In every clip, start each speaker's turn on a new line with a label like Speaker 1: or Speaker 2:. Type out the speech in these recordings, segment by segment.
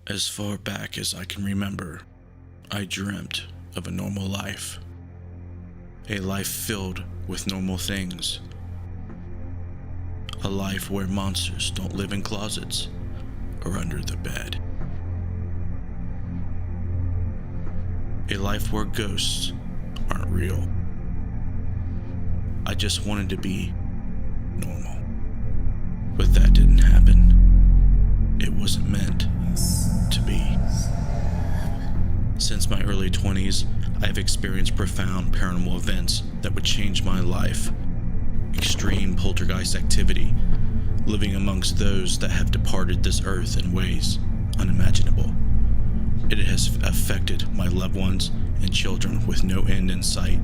Speaker 1: As far back as I can remember, I dreamt of a normal life. A life filled with normal things. A life where monsters don't live in closets or under the bed. A life where ghosts aren't real. I just wanted to be normal. But that didn't happen. It wasn't meant to be. Since my early 20s, I have experienced profound paranormal events that would change my life. Extreme poltergeist activity, living amongst those that have departed this earth in ways unimaginable. It has affected my loved ones and children with no end in sight.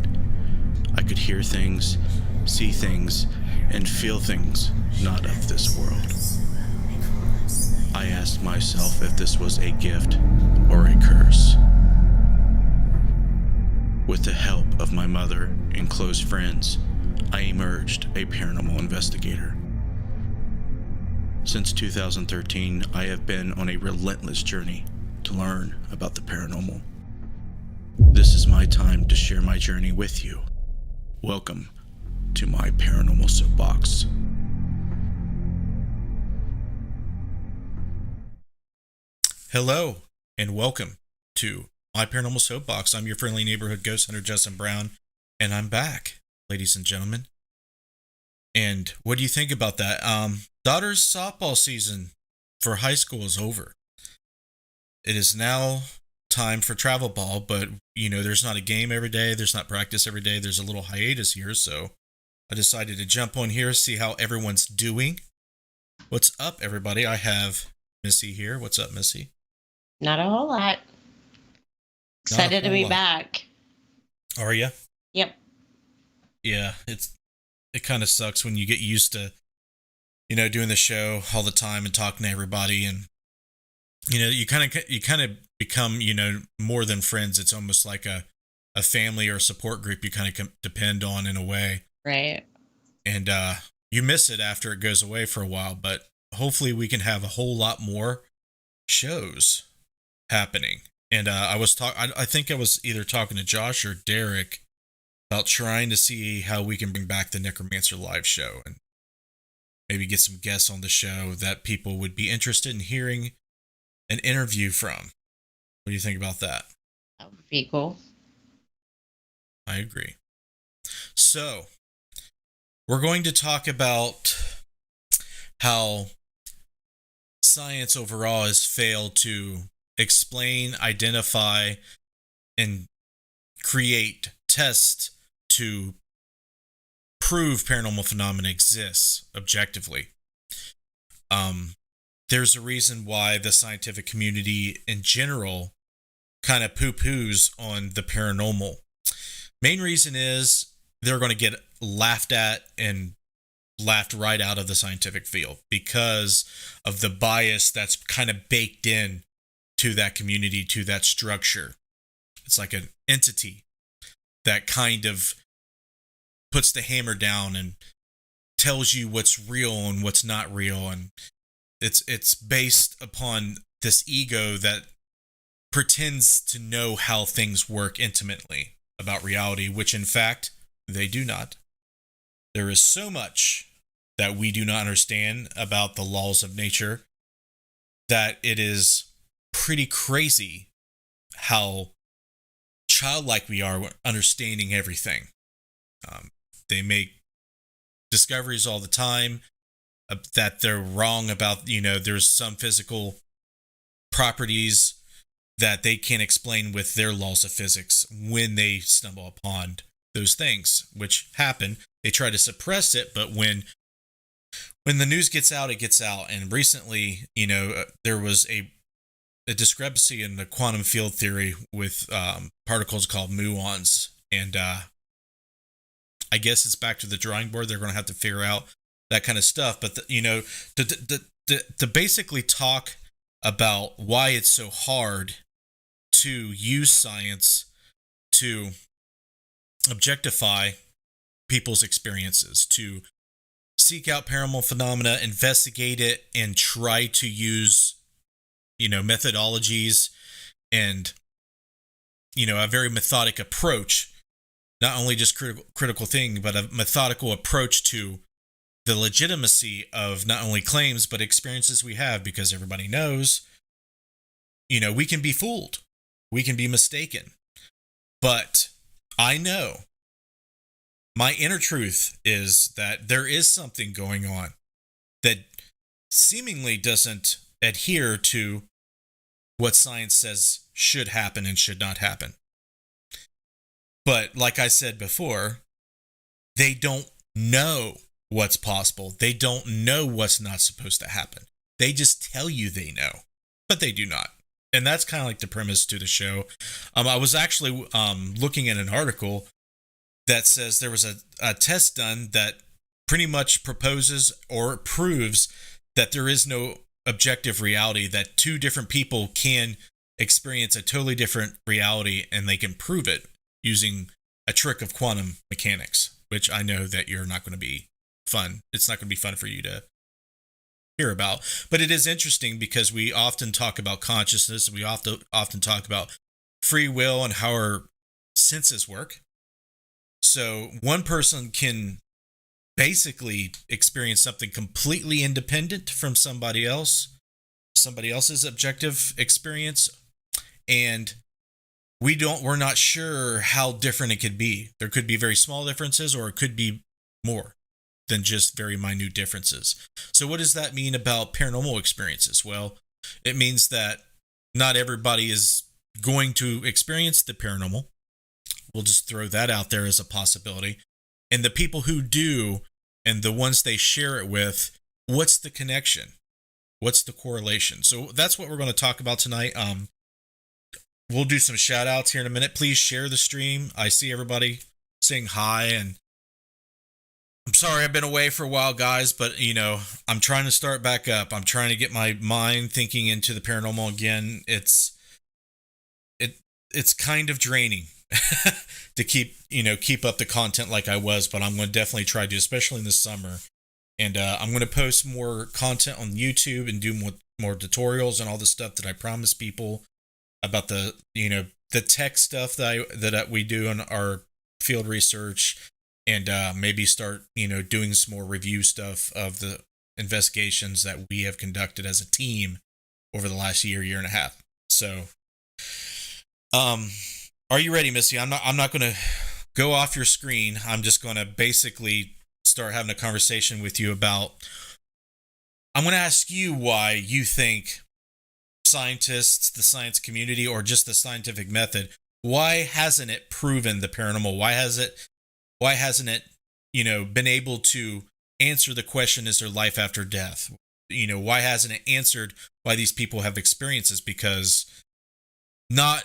Speaker 1: I could hear things, see things, and feel things not of this world. I asked myself if this was a gift or a curse. With the help of my mother and close friends, I emerged a paranormal investigator. Since 2013, I have been on a relentless journey to learn about the paranormal. This is my time to share my journey with you. Welcome to my Paranormal Soapbox.
Speaker 2: Hello, and welcome to my Paranormal Soapbox. I'm your friendly neighborhood ghost hunter, Justin Brown, and I'm back, ladies and gentlemen. And what do you think about that? Daughter's softball season for high school is over. It is now time for travel ball, but, there's not a game every day. There's not practice every day. There's a little hiatus here, so I decided to jump on here, see how everyone's doing. What's up, everybody? I have Missy here. What's up, Missy?
Speaker 3: Not a whole lot. Excited to be back.
Speaker 2: Are you?
Speaker 3: Yep.
Speaker 2: Yeah, it kind of sucks when you get used to, doing the show all the time and talking to everybody, and you kind of become, more than friends. It's almost like a family or a support group you kind of depend on in a way.
Speaker 3: Right.
Speaker 2: And you miss it after it goes away for a while, but hopefully we can have a whole lot more shows happening. And I think I was either talking to Josh or Derek about trying to see how we can bring back the Necromancer live show and maybe get some guests on the show that people would be interested in hearing an interview from. What do you think about that?
Speaker 3: That would be cool.
Speaker 2: I agree. So, we're going to talk about how science overall has failed to explain, identify, and create tests to prove paranormal phenomena exists objectively. There's a reason why the scientific community in general kind of poo-poos on the paranormal. Main reason is they're going to get laughed at and laughed right out of the scientific field because of the bias that's kind of baked in to that community, to that structure. It's like an entity that kind of puts the hammer down and tells you what's real and what's not real. And it's based upon this ego that pretends to know how things work intimately about reality, which in fact, they do not. There is so much that we do not understand about the laws of nature that it is pretty crazy how childlike we are understanding everything. They make discoveries all the time that they're wrong about. There's some physical properties that they can't explain with their laws of physics when they stumble upon those things, which happen. They try to suppress it, but when the news gets out, it gets out. And recently, there was a discrepancy in the quantum field theory with particles called muons, and I guess it's back to the drawing board. They're going to have to figure out that kind of stuff. But to basically talk about why it's so hard to use science to objectify people's experiences, to seek out paranormal phenomena, investigate it, and try to use methodologies and, a very methodic approach, not only just critical thinking, but a methodical approach to the legitimacy of not only claims, but experiences we have, because everybody knows, we can be fooled. We can be mistaken. But I know my inner truth is that there is something going on that seemingly doesn't adhere to what science says should happen and should not happen. But like I said before, they don't know what's possible. They don't know what's not supposed to happen. They just tell you they know, but they do not. And that's kind of like the premise to the show. I was actually looking at an article that says there was a test done that pretty much proposes or proves that there is no objective reality, that two different people can experience a totally different reality, and they can prove it using a trick of quantum mechanics, which I know that you're not going to be fun. It's not going to be fun for you to hear about, but it is interesting because we often talk about consciousness. We often talk about free will and how our senses work. So one person can basically experience something completely independent from somebody else's objective experience, and we're not sure how different it could be. There could be very small differences, or it could be more than just very minute differences. So what does that mean about paranormal experiences? Well, it means that not everybody is going to experience the paranormal. We'll just throw that out there as a possibility. And the people who do, and the ones they share it with, what's the connection? What's the correlation? So that's what we're going to talk about tonight. We'll do some shout outs here in a minute. Please share the stream. I see everybody saying hi, and I'm sorry I've been away for a while, guys, but I'm trying to start back up. I'm trying to get my mind thinking into the paranormal again. It's kind of draining to keep up the content like I was, but I'm going to definitely try to, especially in the summer. And I'm going to post more content on YouTube and do more tutorials and all the stuff that I promised people about the tech stuff that we do in our field research, and maybe start doing some more review stuff of the investigations that we have conducted as a team over the last year and a half. So are you ready, Missy? I'm not going to go off your screen. I'm just going to basically start having a conversation with you about, I'm going to ask you why you think scientists, the science community, or just the scientific method, why hasn't it proven the paranormal? Why hasn't it been able to answer the question, is there life after death? Why hasn't it answered why these people have experiences? Because not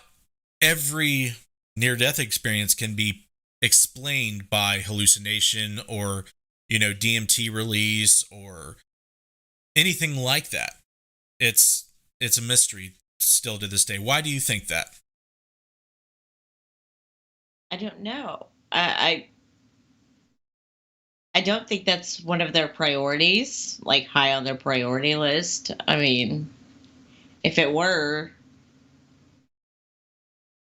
Speaker 2: every near-death experience can be explained by hallucination or DMT release or anything like that. It's a mystery still to this day. Why do you think that?
Speaker 3: I don't know. I don't think that's one of their priorities, like high on their priority list. I mean, if it were,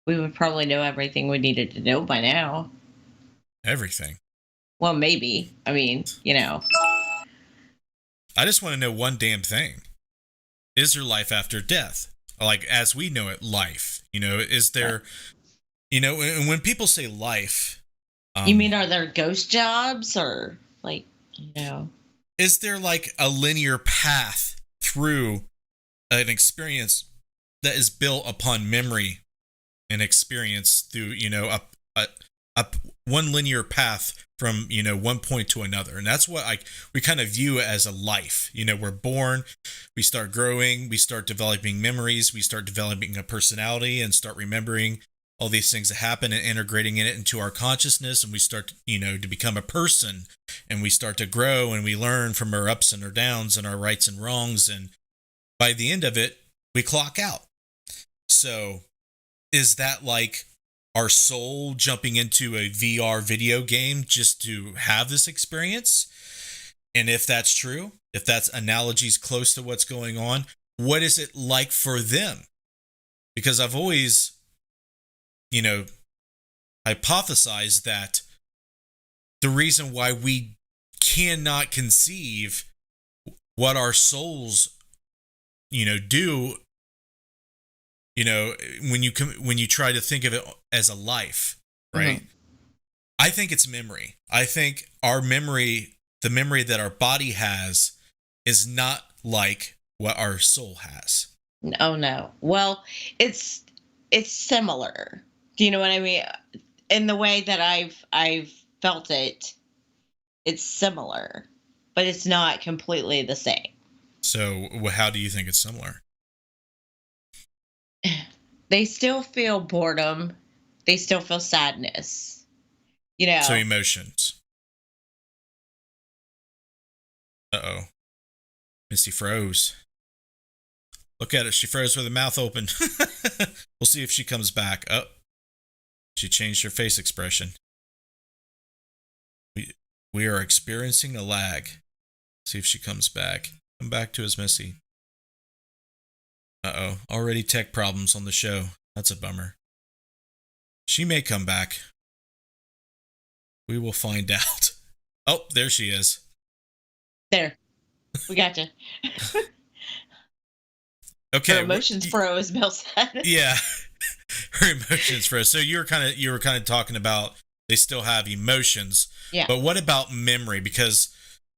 Speaker 3: we would probably know everything we needed to know by now.
Speaker 2: Everything?
Speaker 3: Well, maybe. I mean,
Speaker 2: I just want to know one damn thing. Is there life after death? Like, as we know it, life. Is there, and when people say life...
Speaker 3: you mean, are there ghost jobs, or, like,
Speaker 2: is there, like, a linear path through an experience that is built upon memory and experience through, a one linear path from, one point to another? And that's what we kind of view as a life. We're born, we start growing, we start developing memories, we start developing a personality and start remembering all these things that happen and integrating it into our consciousness, and we start to become a person, and we start to grow, and we learn from our ups and our downs and our rights and wrongs, and by the end of it, we clock out. So is that like our soul jumping into a VR video game just to have this experience? And if that's true, if that's analogies close to what's going on, what is it like for them? Because I've always, hypothesized that the reason why we cannot conceive what our souls, do, when you try to think of it as a life, right? Mm-hmm. I think it's memory. I think our memory, the memory that our body has, is not like what our soul has.
Speaker 3: No. Well, it's similar. Do you know what I mean? In the way that I've felt it, it's similar, but it's not completely the same.
Speaker 2: So, how do you think it's similar?
Speaker 3: They still feel boredom. They still feel sadness.
Speaker 2: So emotions. Uh-oh. Missy froze. Look at it. She froze with her mouth open. We'll see if she comes back. Oh, she changed her face expression. We are experiencing a lag. See if she comes back. Come back to us, Missy. Uh-oh. Already tech problems on the show. That's a bummer. She may come back. We will find out. Oh, there she is.
Speaker 3: There. We got you.
Speaker 2: Okay.
Speaker 3: Her emotions froze, Bill said.
Speaker 2: Yeah. Her emotions froze. So you were kind of talking about they still have emotions.
Speaker 3: Yeah.
Speaker 2: But what about memory? Because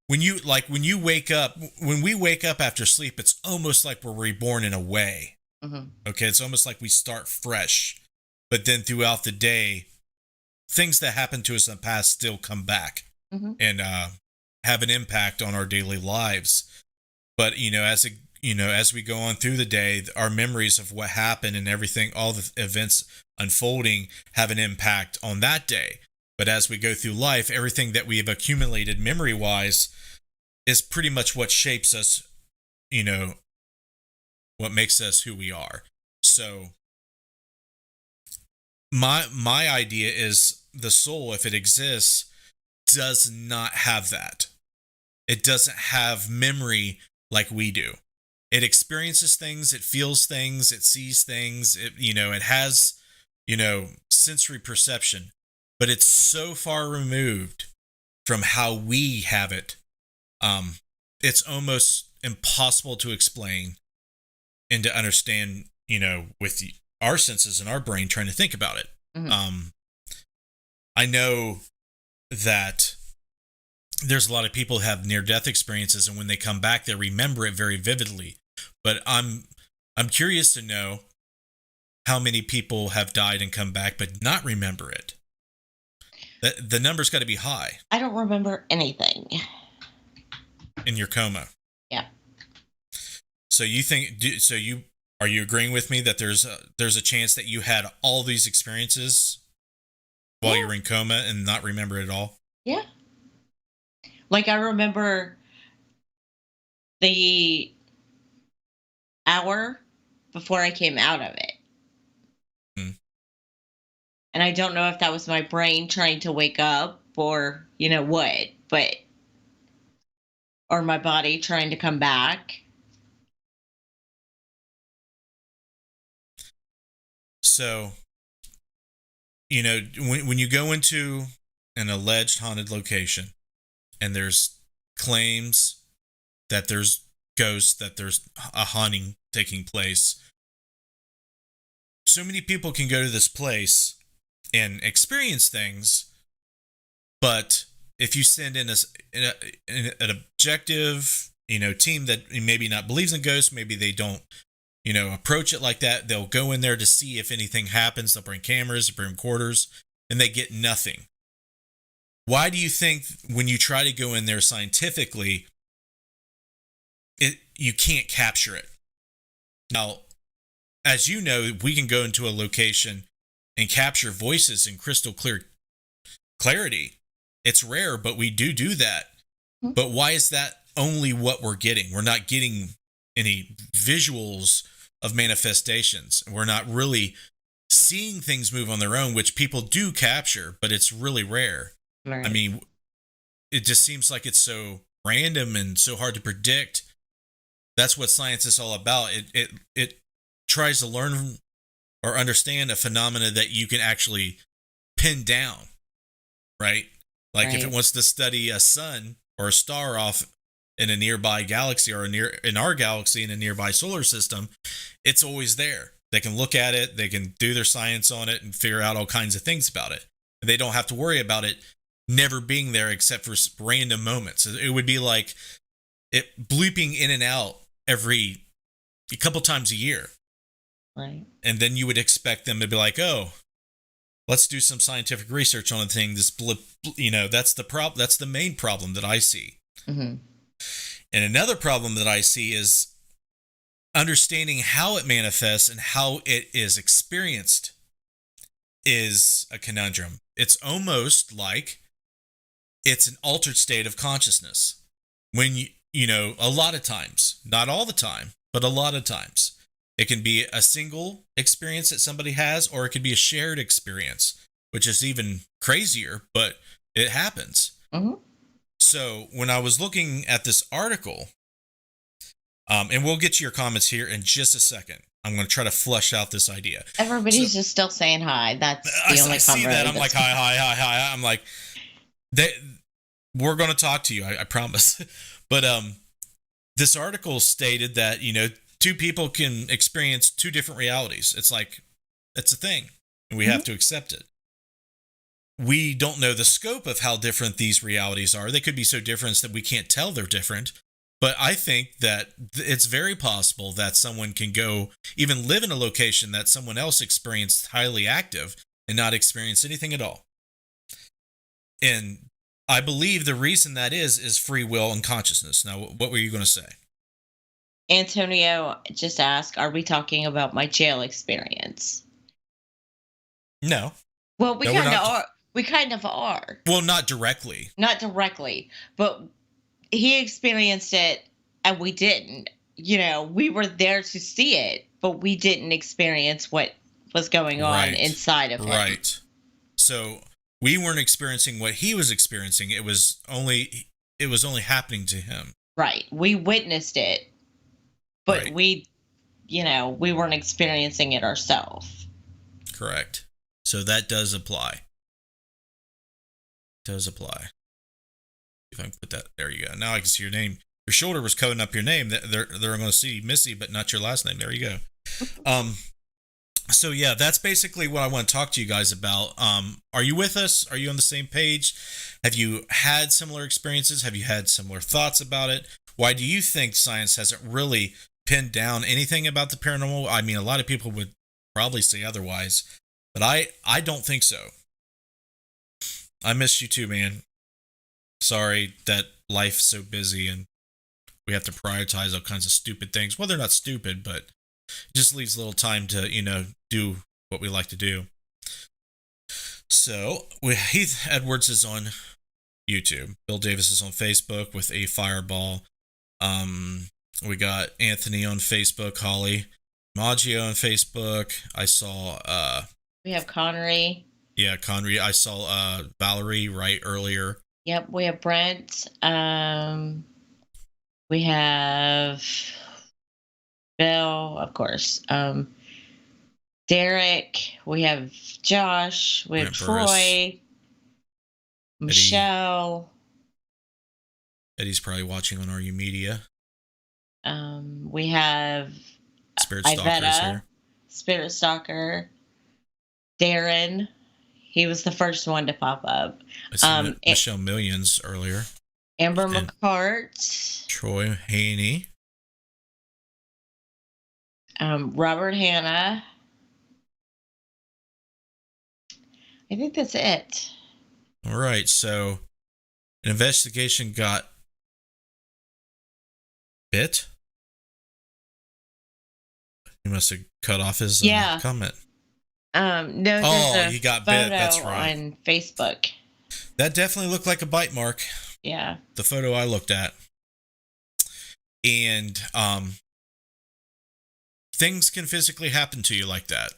Speaker 2: when we wake up after sleep, it's almost like we're reborn in a way. Mm-hmm. Okay. It's almost like we start fresh. But then throughout the day, things that happened to us in the past still come back and have an impact on our daily lives. But, as we go on through the day, our memories of what happened and everything, all the events unfolding have an impact on that day. But as we go through life, everything that we have accumulated memory-wise is pretty much what shapes us, what makes us who we are. So my idea is the soul, if it exists, does not have that. It doesn't have memory like we do. It experiences things, it feels things, it sees things, it has, sensory perception, but it's so far removed from how we have it. It's almost impossible to explain and to understand, with our senses and our brain trying to think about it. Mm-hmm. I know that there's a lot of people who have near-death experiences, and when they come back, they remember it very vividly. But I'm curious to know how many people have died and come back but not remember it. The number's got to be high.
Speaker 3: I don't remember anything.
Speaker 2: In your coma.
Speaker 3: Yeah.
Speaker 2: So are you agreeing with me that there's a chance that you had all these experiences while you were in coma and not remember it at all?
Speaker 3: Yeah. Like I remember the hour before I came out of it. And I don't know if that was my brain trying to wake up or, or my body trying to come back.
Speaker 2: So, when you go into an alleged haunted location and there's claims that there's ghosts, that there's a haunting taking place, so many people can go to this place and experience things, but if you send in an objective, team that maybe not believes in ghosts, maybe they don't, approach it like that, they'll go in there to see if anything happens. They'll bring cameras, bring recorders, and they get nothing. Why do you think when you try to go in there scientifically, you can't capture it? Now, as you know, we can go into a location and capture voices in crystal clear clarity. It's rare, but we do that. Mm-hmm. But why is that only what we're getting? We're not getting any visuals of manifestations. We're not really seeing things move on their own, which people do capture, but it's really rare. Right. I mean, it just seems like it's so random and so hard to predict. That's what science is all about. It tries to learn or understand a phenomena that you can actually pin down, right? Like if it
Speaker 3: Right.
Speaker 2: wants to study a sun or a star off in a nearby galaxy or in our galaxy in a nearby solar system, it's always there. They can look at it, they can do their science on it and figure out all kinds of things about it. And they don't have to worry about it never being there except for random moments. It would be like it bleeping in and out every a couple times a year.
Speaker 3: Right.
Speaker 2: And then you would expect them to be like, "Oh, let's do some scientific research on a thing." This blip, that's the problem. That's the main problem that I see.
Speaker 3: Mm-hmm.
Speaker 2: And another problem that I see is understanding how it manifests and how it is experienced is a conundrum. It's almost like it's an altered state of consciousness. When a lot of times, not all the time, but a lot of times, it can be a single experience that somebody has, or it could be a shared experience, which is even crazier, but it happens.
Speaker 3: Mm-hmm.
Speaker 2: So when I was looking at this article, and we'll get to your comments here in just a second. I'm going to try to flush out this idea.
Speaker 3: Everybody's just still saying hi. That's the only
Speaker 2: I see
Speaker 3: comment.
Speaker 2: that. I'm like, hi. I'm like, we're going to talk to you. I promise. But this article stated that, two people can experience two different realities. It's like, it's a thing, and we have to accept it. We don't know the scope of how different these realities are. They could be so different that we can't tell they're different. But I think that it's very possible that someone can go, even live in a location that someone else experienced highly active and not experience anything at all. And I believe the reason that is free will and consciousness. Now, what were you going to say?
Speaker 3: Antonio just asked, are we talking about my jail experience?
Speaker 2: No.
Speaker 3: Well, we
Speaker 2: No,
Speaker 3: kind
Speaker 2: we're
Speaker 3: of
Speaker 2: not.
Speaker 3: are. We kind of are.
Speaker 2: Well, not directly.
Speaker 3: Not directly, but he experienced it and we didn't. We were there to see it, but we didn't experience what was going on inside of him.
Speaker 2: Right. So we weren't experiencing what he was experiencing. It was only happening to him.
Speaker 3: Right. We witnessed it, but
Speaker 2: Right.
Speaker 3: we weren't experiencing it ourselves.
Speaker 2: Correct. So that does apply. If I can put that, there you go. Now I can see your name. Your shoulder was covering up your name. They're going to see Missy, but not your last name. There you go. So yeah, that's basically what I want to talk to you guys about. Are you with us? Are you on the same page? Have you had similar experiences? Have you had similar thoughts about it? Why do you think science hasn't really pinned down anything about the paranormal? I mean, a lot of people would probably say otherwise, but I don't think so. I miss you too, man. Sorry that life's so busy and we have to prioritize all kinds of stupid things. Well, they're not stupid, but it just leaves a little time to, do what we like to do. So, Heath Edwards is on YouTube. Bill Davis is on Facebook with a fireball. We got Anthony on Facebook, Holly Maggio on Facebook. I saw
Speaker 3: We have Connery.
Speaker 2: Yeah, Connery. I saw Valerie right earlier.
Speaker 3: Yep, we have Brent. We have Bill, of course. Derek. We have Josh. We have Troy. Michelle.
Speaker 2: Eddie's probably watching on RU Media.
Speaker 3: We have
Speaker 2: Spirit Stalkers here.
Speaker 3: Spirit Stalker. Darren. He was the first one to pop up.
Speaker 2: I see Michelle Millions earlier.
Speaker 3: Amber McCart.
Speaker 2: Troy Haney.
Speaker 3: Robert Hanna. I think that's it.
Speaker 2: All right, so an investigation got bit. He must have cut off his comment.
Speaker 3: No,
Speaker 2: he got bit. That's right.
Speaker 3: On Facebook.
Speaker 2: That definitely looked like a bite mark.
Speaker 3: Yeah.
Speaker 2: The photo I looked at. And things can physically happen to you like that.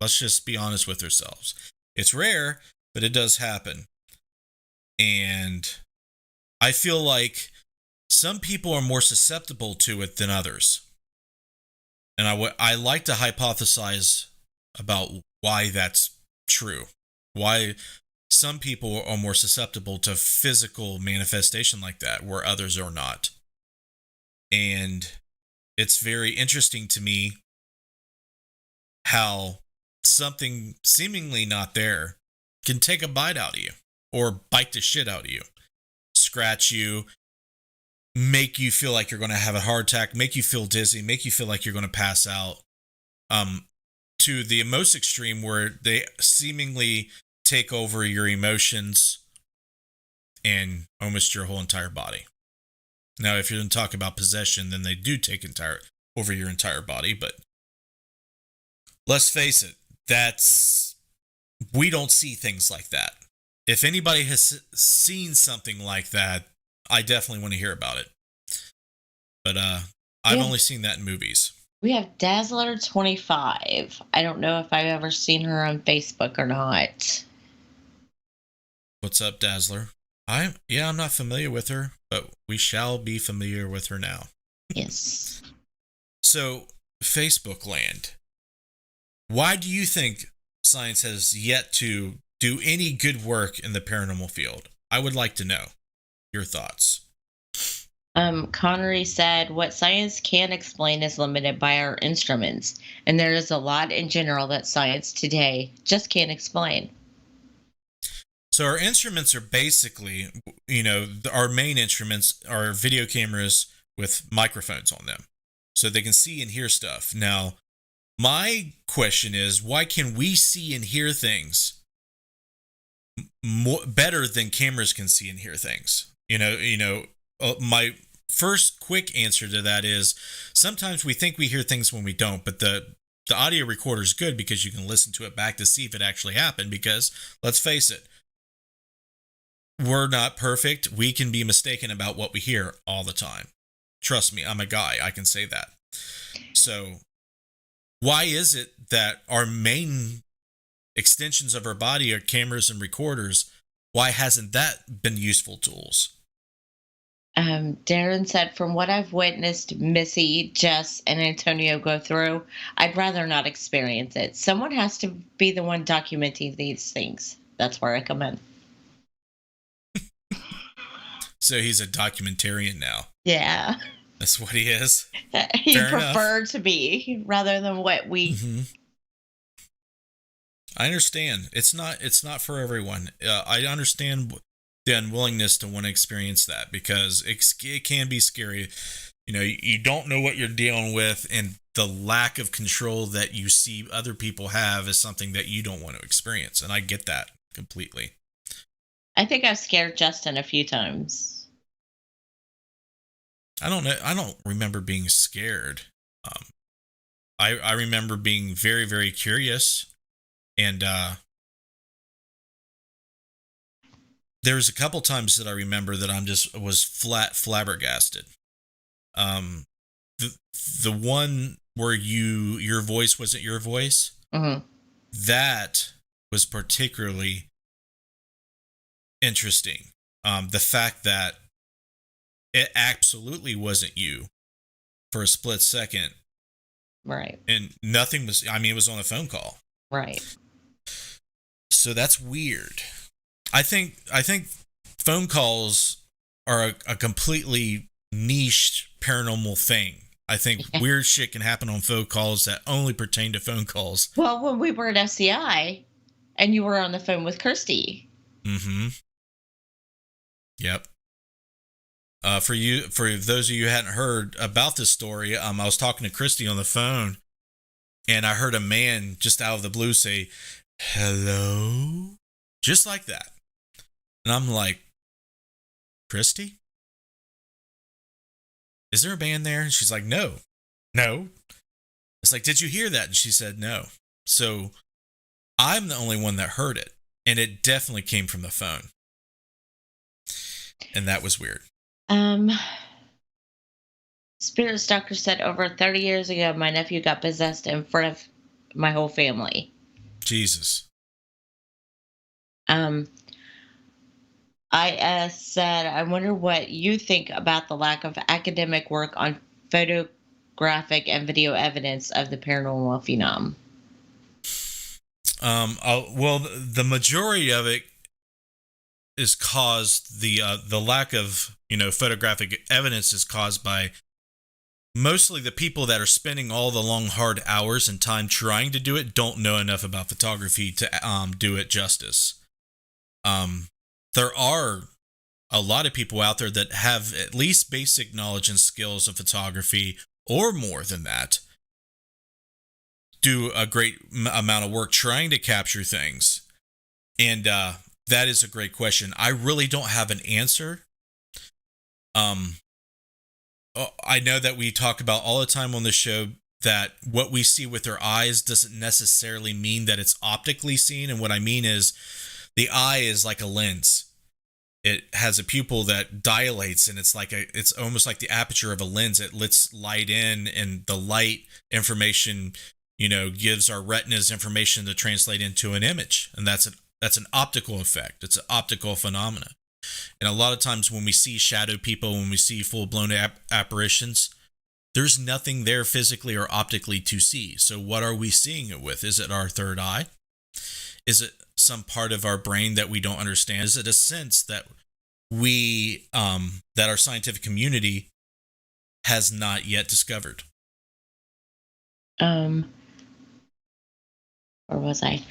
Speaker 2: Let's just be honest with ourselves. It's rare, but it does happen. And I feel like some people are more susceptible to it than others. And I like to hypothesize about why that's true. Why some people are more susceptible to physical manifestation like that, where others are not. And it's very interesting to me how something seemingly not there can take a bite out of you or bite the shit out of you, scratch you, make you feel like you're going to have a heart attack, make you feel dizzy, make you feel like you're going to pass out, to the most extreme where they seemingly take over your emotions and almost your whole entire body. Now, if you're going to talk about possession, then they do take over your entire body, but let's face it, we don't see things like that. If anybody has seen something like that, I definitely want to hear about it. But I've only seen that in movies. We
Speaker 3: have Dazzler25. I don't know if I've ever seen her on Facebook or not.
Speaker 2: What's up, Dazzler? I'm not familiar with her, but we shall be familiar with her now.
Speaker 3: Yes.
Speaker 2: So, Facebook land. Why do you think science has yet to do any good work in the paranormal field? I would like to know your thoughts.
Speaker 3: Connery said, what science can explain is limited by our instruments, and there is a lot in general that science today just can't explain.
Speaker 2: So our instruments are basically, our main instruments are video cameras with microphones on them, so they can see and hear stuff. Now, my question is, why can we see and hear things better than cameras can see and hear things? My first quick answer to that is sometimes we think we hear things when we don't, but the audio recorder is good because you can listen to it back to see if it actually happened, because let's face it, we're not perfect. We can be mistaken about what we hear all the time. Trust me, I'm a guy. I can say that. So why is it that our main extensions of our body are cameras and recorders? Why hasn't that been useful tools?
Speaker 3: Darren said, from what I've witnessed Missy, Jess, and Antonio go through, I'd rather not experience it. Someone has to be the one documenting these things. That's where I come in.
Speaker 2: So he's a documentarian now.
Speaker 3: Yeah.
Speaker 2: That's what he is.
Speaker 3: He preferred to be, rather than what we...
Speaker 2: Mm-hmm. I understand. It's not for everyone. I understand the unwillingness to want to experience that, because it can be scary. You don't know what you're dealing with, and the lack of control that you see other people have is something that you don't want to experience. And I get that completely.
Speaker 3: I think I've scared Justin a few times.
Speaker 2: I don't know. I don't remember being scared. I remember being very, very curious, and there's a couple times that I remember that was flabbergasted. The one where your voice wasn't your voice,
Speaker 3: mm-hmm.
Speaker 2: That was particularly interesting. The fact that it absolutely wasn't you for a split second.
Speaker 3: Right.
Speaker 2: And nothing was, it was on a phone call.
Speaker 3: Right.
Speaker 2: So that's weird. I think phone calls are a completely niche paranormal thing. I think weird shit can happen on phone calls that only pertain to phone calls.
Speaker 3: Well, when we were at FCI and you were on the phone with Kirsty.
Speaker 2: Mm-hmm. Yep. For those of you who hadn't heard about this story, I was talking to Christy on the phone, and I heard a man just out of the blue say, "Hello," just like that. And I'm like, Christy, is there a band there? And she's like, no. It's like, did you hear that? And she said, no. So I'm the only one that heard it, and it definitely came from the phone. And that was weird.
Speaker 3: Spirit Stalker said, over 30 years ago, my nephew got possessed in front of my whole family.
Speaker 2: Jesus.
Speaker 3: IS said, I wonder what you think about the lack of academic work on photographic and video evidence of the paranormal phenom.
Speaker 2: Well, the majority of it is caused the lack of photographic evidence is caused by mostly the people that are spending all the long hard hours and time trying to do it don't know enough about photography to do it justice. There are a lot of people out there that have at least basic knowledge and skills of photography, or more than that, do a great amount of work trying to capture things. And that is a great question. I really don't have an answer. I know that we talk about all the time on the show that what we see with our eyes doesn't necessarily mean that it's optically seen. And what I mean is the eye is like a lens. It has a pupil that dilates, and it's almost like the aperture of a lens. It lets light in, and the light information, gives our retinas information to translate into an image. And that's an optical effect. It's an optical phenomena. And a lot of times when we see shadow people, when we see full-blown apparitions, there's nothing there physically or optically to see. So what are we seeing it with? Is it our third eye? Is it some part of our brain that we don't understand? Is it a sense that that our scientific community has not yet discovered?
Speaker 3: Where was I?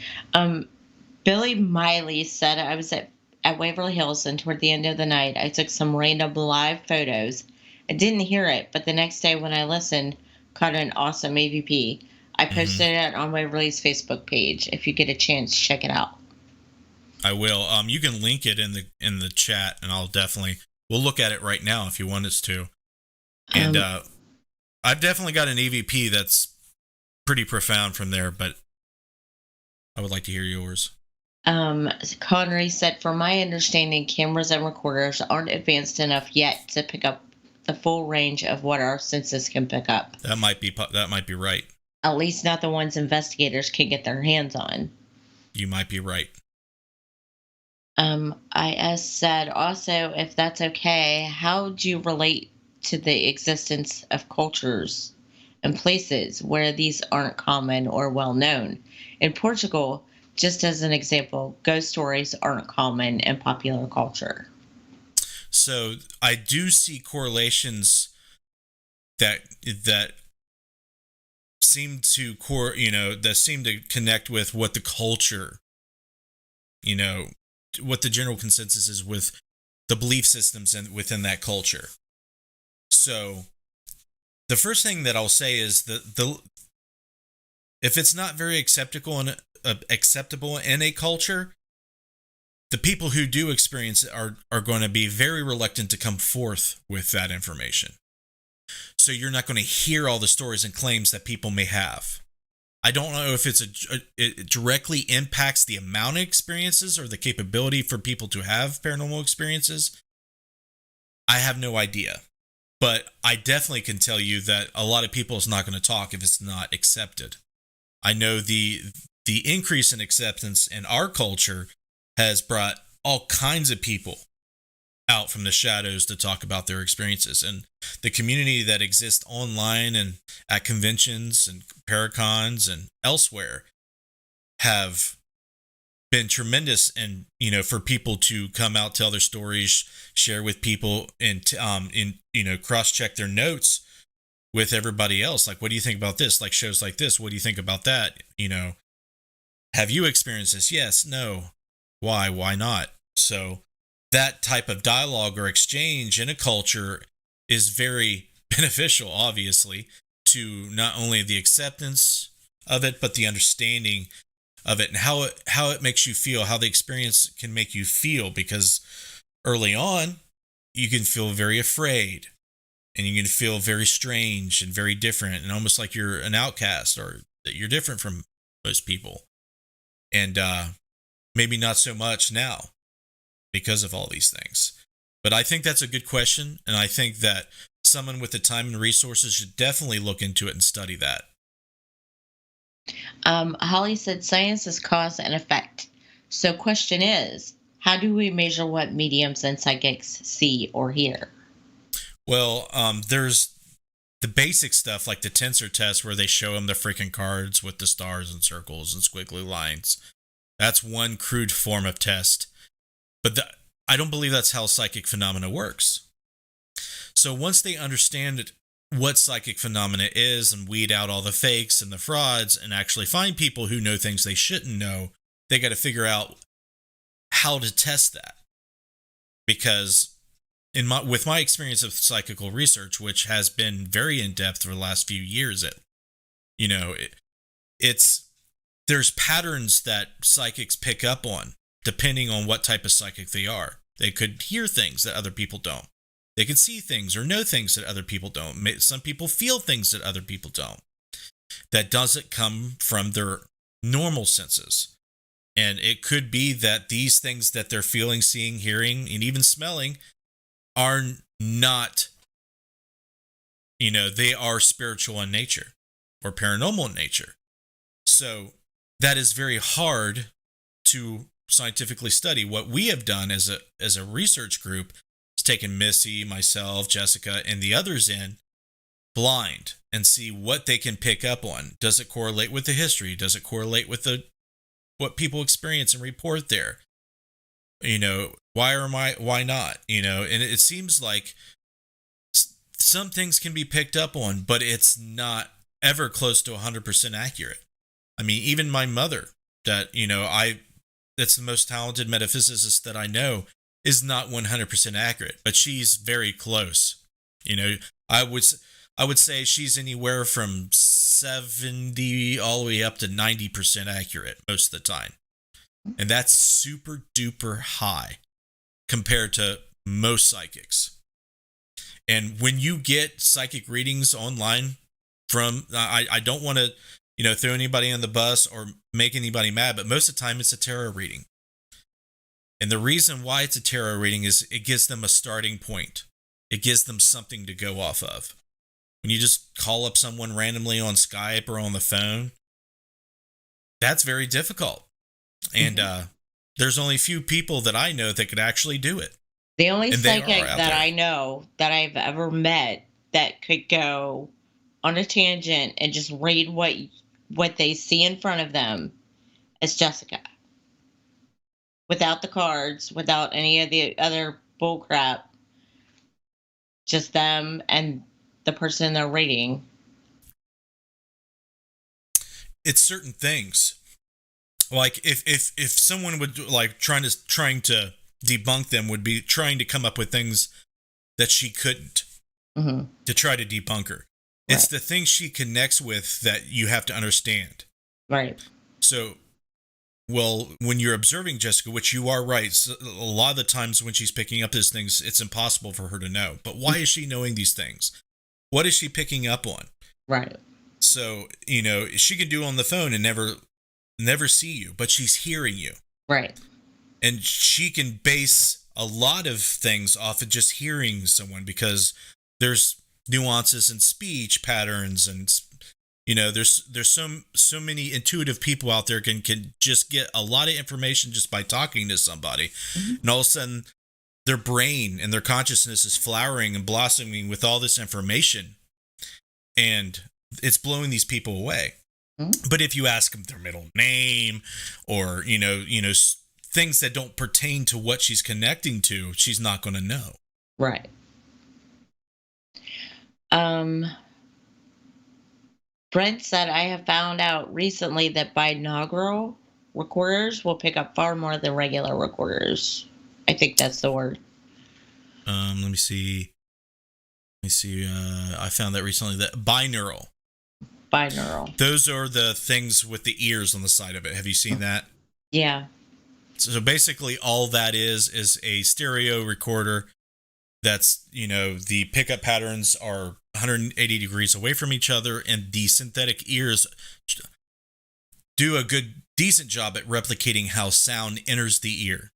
Speaker 3: Billy Miley said, I was at Waverly Hills, and toward the end of the night, I took some random live photos. I didn't hear it, but the next day when I listened, caught an awesome AVP. I posted it on Waverly's Facebook page. If you get a chance, check it out.
Speaker 2: I will. You can link it in the chat, and we'll look at it right now if you want us to. And I've definitely got an AVP that's pretty profound from there, but I would like to hear yours.
Speaker 3: Connery said, from my understanding, cameras and recorders aren't advanced enough yet to pick up the full range of what our senses can pick up.
Speaker 2: That might be right.
Speaker 3: At least not the ones investigators can get their hands on.
Speaker 2: You might be right.
Speaker 3: IS said, also, if that's okay, how do you relate to the existence of cultures and places where these aren't common or well known? In Portugal, just as an example, ghost stories aren't common in popular culture.
Speaker 2: So I do see correlations that seem to connect with what the culture, what the general consensus is with the belief systems within that culture. So the first thing that I'll say is that if it's not very acceptable in a culture, the people who do experience it are going to be very reluctant to come forth with that information. So you're not going to hear all the stories and claims that people may have. I don't know if it directly impacts the amount of experiences or the capability for people to have paranormal experiences. I have no idea. But I definitely can tell you that a lot of people is not going to talk if it's not accepted. I know the increase in acceptance in our culture has brought all kinds of people out from the shadows to talk about their experiences. And the community that exists online and at conventions and paracons and elsewhere have been tremendous. And, for people to come out, tell their stories, share with people, and cross-check their notes with everybody else. Like, what do you think about this? Like shows like this, what do you think about that? Have you experienced this? Yes, no. Why not? So that type of dialogue or exchange in a culture is very beneficial, obviously, to not only the acceptance of it, but the understanding of it and how it makes you feel, how the experience can make you feel. Because early on, you can feel very afraid, and you can feel very strange and very different, and almost like you're an outcast or that you're different from most people. And maybe not so much now because of all these things. But I think that's a good question, and I think that someone with the time and resources should definitely look into it and study that.
Speaker 3: Holly said science is cause and effect. So question is, How do we measure what mediums and psychics see or hear?
Speaker 2: Well, there's the basic stuff like the tensor test where they show them the freaking cards with the stars and circles and squiggly lines. That's one crude form of test. But I don't believe that's how psychic phenomena works. So once they understand what psychic phenomena is and weed out all the fakes and the frauds and actually find people who know things they shouldn't know, they got to figure out how to test that. Because with my experience of psychical research, which has been very in depth for the last few years, there's patterns that psychics pick up on depending on what type of psychic they are. They could hear things that other people don't. They could see things or know things that other people don't. Some people feel things that other people don't. That doesn't come from their normal senses. And it could be that these things that they're feeling, seeing, hearing, and even smelling are not, they are spiritual in nature or paranormal in nature. So that is very hard to scientifically study. What we have done as a research group is taken Missy, myself, Jessica, and the others in blind and see what they can pick up on. Does it correlate with the history? Does it correlate with what people experience and report there? Why not? And it seems like some things can be picked up on, but it's not ever close to 100% accurate. I mean, even my mother, that's the most talented metaphysicist that I know, is not 100% accurate, but she's very close. I would say she's anywhere from 70 all the way up to 90% accurate most of the time. And that's super duper high compared to most psychics. And when you get psychic readings online I don't want to, throw anybody on the bus or make anybody mad, but most of the time it's a tarot reading. And the reason why it's a tarot reading is it gives them a starting point. It gives them something to go off of. When you just call up someone randomly on Skype or on the phone, that's very difficult. And there's only a few people that I know that could actually do it.
Speaker 3: The only psychic that I know that I've ever met that could go on a tangent and just read what they see in front of them is Jessica. Without the cards, without any of the other bullcrap, just them and the person they're reading.
Speaker 2: It's certain things. Like if someone would like trying to debunk them would be trying to come up with things that she couldn't to try to debunk her. Right. It's the things she connects with that you have to understand.
Speaker 3: Right.
Speaker 2: So, when you're observing Jessica, which you are right, so a lot of the times when she's picking up these things, it's impossible for her to know. But why is she knowing these things? What is she picking up on?
Speaker 3: Right.
Speaker 2: So, she can do on the phone and never see you, but she's hearing you.
Speaker 3: Right.
Speaker 2: And she can base a lot of things off of just hearing someone because there's nuances in speech patterns and there's so many intuitive people out there can just get a lot of information just by talking to somebody. And all of a sudden their brain and their consciousness is flowering and blossoming with all this information and it's blowing these people away. But if you ask them their middle name or things that don't pertain to what she's connecting to, she's not going to know.
Speaker 3: Right. Brent said, I have found out recently that binaural recorders will pick up far more than regular recorders. I think that's the word.
Speaker 2: Let me see. I found that recently, that binaural. Those are the things with the ears on the side of it. Have you seen that?
Speaker 3: Yeah.
Speaker 2: So basically all that is a stereo recorder that's, the pickup patterns are 180 degrees away from each other and the synthetic ears do a decent job at replicating how sound enters the ear.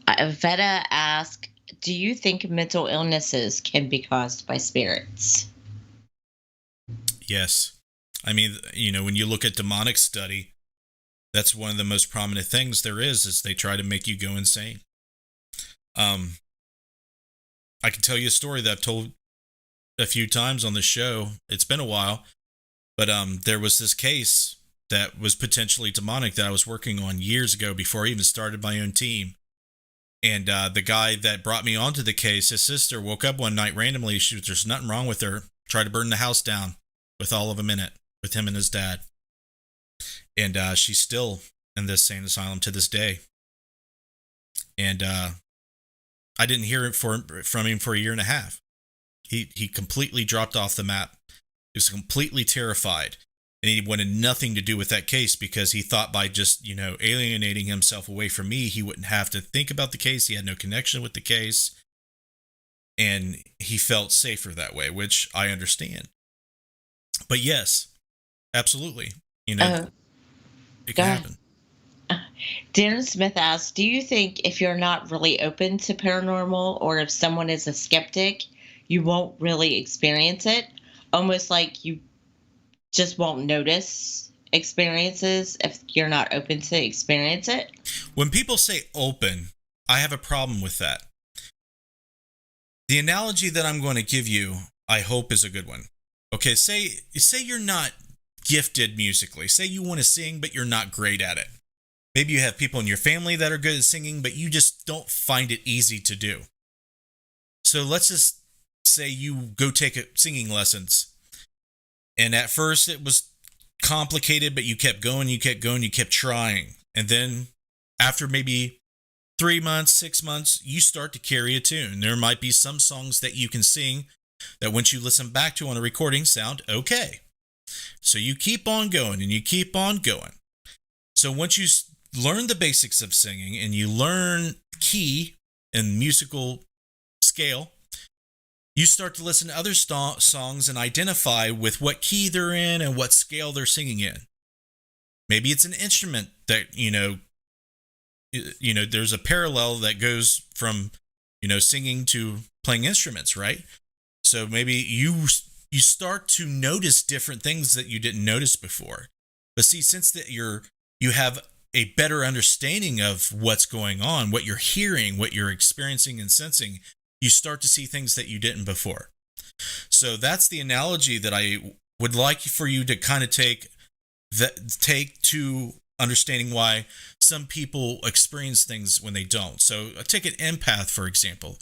Speaker 3: Veta asked, do you think mental illnesses can be caused by spirits?
Speaker 2: Yes. I mean, when you look at demonic study, That's one of the most prominent things there is they try to make you go insane. I can tell you a story that I've told a few times on the show. It's been a while, but there was this case that was potentially demonic that I was working on years ago before I even started my own team. And the guy that brought me onto the case, his sister woke up one night randomly. There's nothing wrong with her. Tried to burn the house down with all of them in it, with him and his dad. And she's still in this sane asylum to this day. And I didn't hear it from him for a year and a half. He completely dropped off the map. He was completely terrified. And he wanted nothing to do with that case because he thought by just, alienating himself away from me, he wouldn't have to think about the case. He had no connection with the case. And he felt safer that way, which I understand. But yes, absolutely. It can happen.
Speaker 3: Darren Smith asks, do you think if you're not really open to paranormal or if someone is a skeptic, you won't really experience it? Almost like you just won't notice experiences if you're not open to experience it?
Speaker 2: When people say open, I have a problem with that. The analogy that I'm going to give you, I hope, is a good one. Okay, say you're not gifted musically. Say you want to sing, but you're not great at it. Maybe you have people in your family that are good at singing, but you just don't find it easy to do. So let's just say you go take singing lessons. And at first it was complicated, but you kept going, you kept trying. And then after maybe 3 months, 6 months, you start to carry a tune. There might be some songs that you can sing that once you listen back to on a recording sound okay. So you keep on going and you keep on going. So once you learn the basics of singing and you learn key and musical scale, you start to listen to other songs and identify with what key they're in and what scale they're singing in. Maybe it's an instrument that, there's a parallel that goes from, singing to playing instruments, right? So maybe you start to notice different things that you didn't notice before. But see, since that you have a better understanding of what's going on, what you're hearing, what you're experiencing and sensing, you start to see things that you didn't before. So that's the analogy that I would like for you to kind of take to understanding why some people experience things when they don't. So take an empath, for example.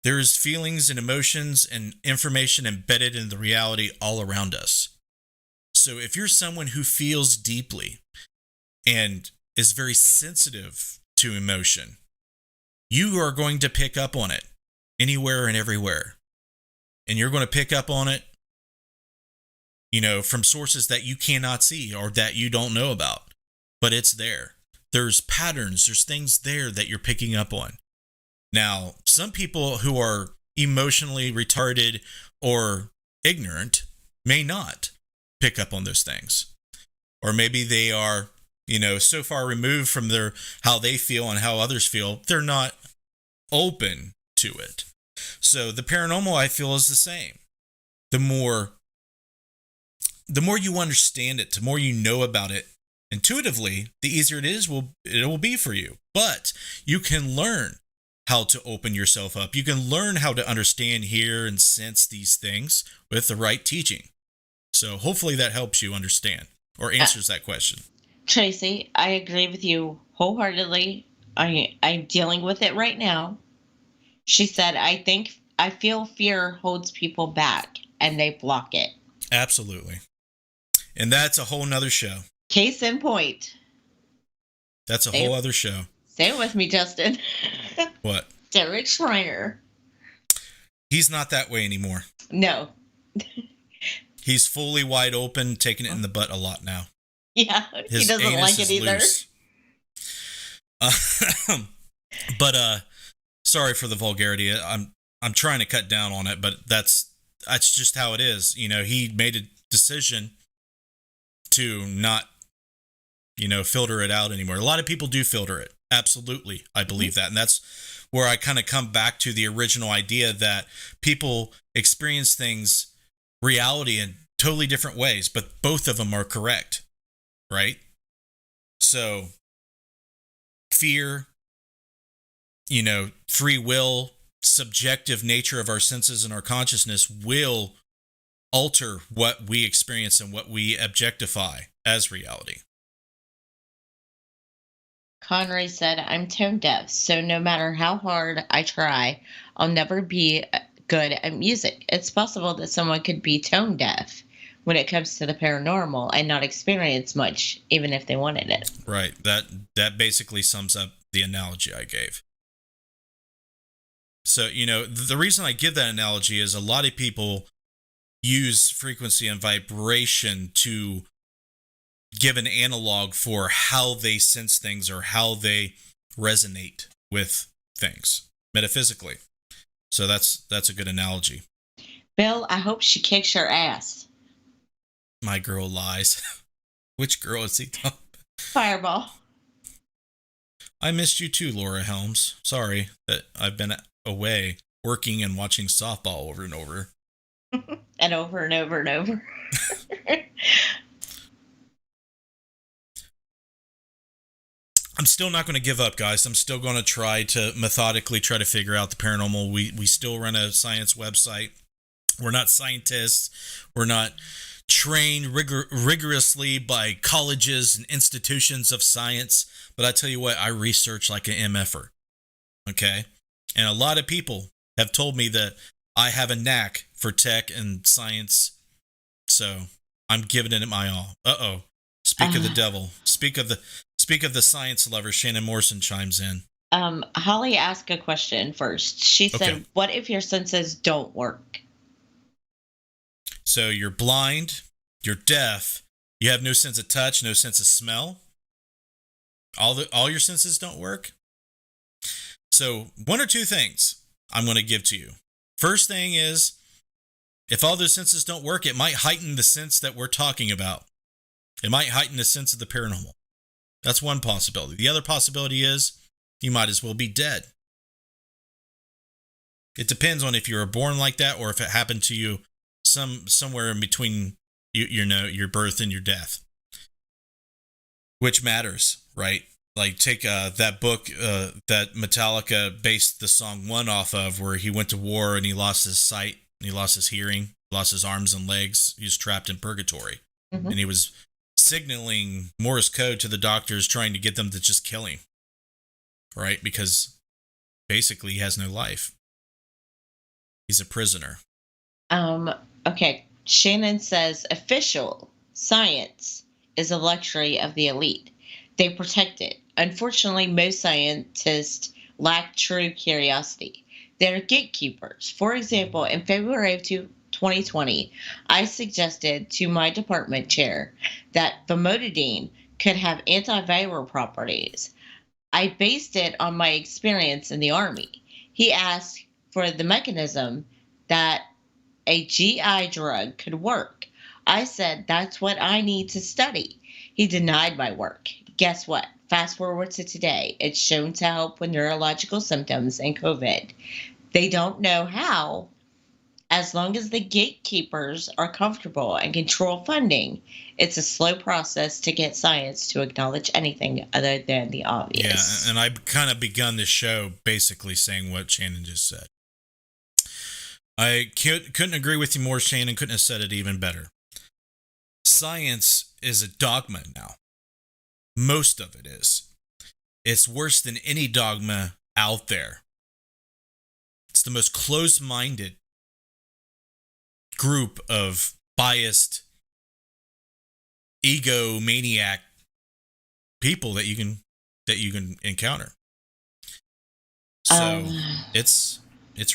Speaker 2: There's feelings and emotions and information embedded in the reality all around us. So if you're someone who feels deeply and is very sensitive to emotion, you are going to pick up on it anywhere and everywhere. And you're going to pick up on it, from sources that you cannot see or that you don't know about. But it's there. There's patterns. There's things there that you're picking up on. Now, some people who are emotionally retarded or ignorant may not pick up on those things. Or maybe they are, so far removed from how they feel and how others feel, they're not open to it. So the paranormal, I feel, is the same. The more you understand it, the more you know about it intuitively, the easier it will be for you. But you can learn how to open yourself up. You can learn how to understand, hear, and sense these things with the right teaching. So hopefully that helps you understand or answers that question.
Speaker 3: Tracy, I agree with you wholeheartedly. I'm dealing with it right now. She said, I feel fear holds people back and they block it.
Speaker 2: Absolutely. And that's a whole nother show.
Speaker 3: Case in point.
Speaker 2: That's a whole other show.
Speaker 3: Say it with me, Justin.
Speaker 2: What?
Speaker 3: Derek Schreiner.
Speaker 2: He's not that way anymore.
Speaker 3: No.
Speaker 2: He's fully wide open, taking it in the butt a lot now.
Speaker 3: Yeah, he doesn't like it either.
Speaker 2: But sorry for the vulgarity. I'm trying to cut down on it, but that's just how it is. He made a decision to not, filter it out anymore. A lot of people do filter it. Absolutely. I believe that. And that's where I kind of come back to the original idea that people experience things, reality, in totally different ways, but both of them are correct. Right? So fear, free will, subjective nature of our senses and our consciousness will alter what we experience and what we objectify as reality.
Speaker 3: Connery said, I'm tone deaf, so no matter how hard I try, I'll never be good at music. It's possible that someone could be tone deaf when it comes to the paranormal and not experience much, even if they wanted it.
Speaker 2: Right. That basically sums up the analogy I gave. So, the reason I give that analogy is a lot of people use frequency and vibration to give an analog for how they sense things or how they resonate with things metaphysically. So that's a good analogy.
Speaker 3: Bill, I hope she kicks your ass.
Speaker 2: My girl lies. Which girl is he talking?
Speaker 3: Fireball.
Speaker 2: I missed you too, Laura Helms. Sorry that I've been away working and watching softball over and over.
Speaker 3: And over and over and over.
Speaker 2: I'm still not going to give up, guys. I'm still going to try to methodically try to figure out the paranormal. We still run a science website. We're not scientists. We're not trained rigorously by colleges and institutions of science. But I tell you what, I research like an MFer. Okay? And a lot of people have told me that I have a knack for tech and science. So I'm giving it my all. Uh-oh. Speak of the devil. Speak of the science lover. Shannon Morrison chimes in.
Speaker 3: Holly asked a question first. She said,
Speaker 2: Okay.
Speaker 3: What if your senses don't work?
Speaker 2: So you're blind, you're deaf, you have no sense of touch, no sense of smell. All your senses don't work. So one or two things I'm going to give to you. First thing is, if all those senses don't work, it might heighten the sense that we're talking about. It might heighten the sense of the paranormal. That's one possibility. The other possibility is you might as well be dead. It depends on if you were born like that or if it happened to you somewhere in between your birth and your death. Which matters, right? Like take that book that Metallica based the song One off of, where he went to war and he lost his sight, and he lost his hearing, lost his arms and legs. He was trapped in purgatory. Mm-hmm. And he was signaling Morse code to the doctors, trying to get them to just kill him, right? Because basically he has no life. He's a prisoner.
Speaker 3: Okay. Shannon says official science is a luxury of the elite. They protect it. Unfortunately, most scientists lack true curiosity. They're gatekeepers. For example, in February of 2020, I suggested to my department chair that famotidine could have antiviral properties. I based it on my experience in the Army. He asked for the mechanism that a GI drug could work. I said, that's what I need to study. He denied my work. Guess what? Fast forward to today. It's shown to help with neurological symptoms and COVID. They don't know how. As long as the gatekeepers are comfortable and control funding, it's a slow process to get science to acknowledge anything other than the obvious.
Speaker 2: Yeah, and I've kind of begun this show basically saying what Shannon just said. I couldn't agree with you more, Shannon. Couldn't have said it even better. Science is a dogma now. Most of it is. It's worse than any dogma out there. It's the most close-minded group of biased, egomaniac people that you can encounter. So it's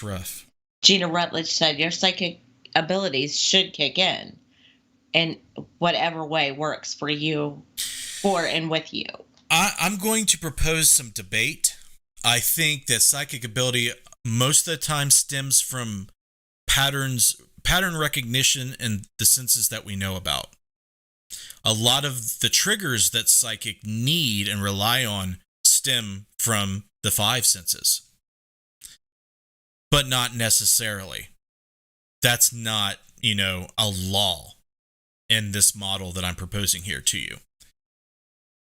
Speaker 2: rough.
Speaker 3: Gina Rutledge said your psychic abilities should kick in whatever way works for you, for and with you.
Speaker 2: I'm going to propose some debate. I think that psychic ability most of the time stems from pattern recognition and the senses that we know about. A lot of the triggers that psychic need and rely on stem from the five senses, but not necessarily. That's not, a law in this model that I'm proposing here to you.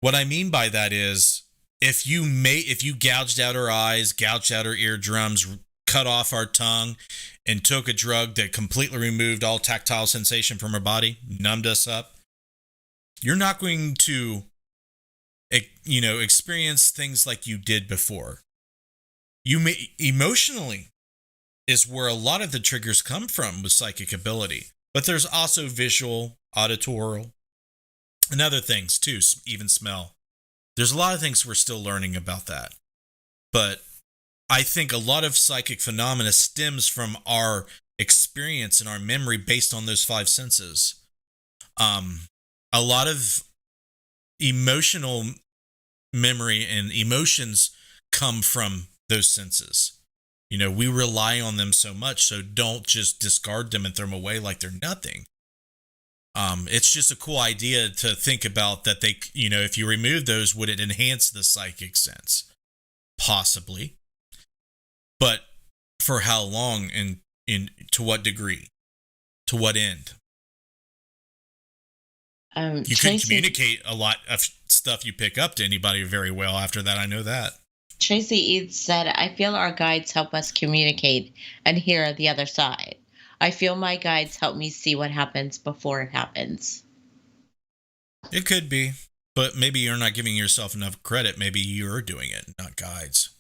Speaker 2: What I mean by that is if you gouged out our eyes, gouged out our eardrums, cut off our tongue, and took a drug that completely removed all tactile sensation from our body, numbed us up, you're not going to, experience things like you did before. You may emotionally is where a lot of the triggers come from with psychic ability, but there's also visual, auditory, and other things too, even smell. There's a lot of things we're still learning about that. But I think a lot of psychic phenomena stems from our experience and our memory based on those five senses. A lot of emotional memory and emotions come from those senses. We rely on them so much, so don't just discard them and throw them away like they're nothing. It's just a cool idea to think about that they, if you remove those, would it enhance the psychic sense? Possibly. But for how long and to what degree? To what end? You can communicate a lot of stuff you pick up to anybody very well after that. I know that.
Speaker 3: Tracy Eads said, I feel our guides help us communicate and hear the other side. I feel my guides help me see what happens before it happens.
Speaker 2: It could be, but maybe you're not giving yourself enough credit. Maybe you're doing it, not guides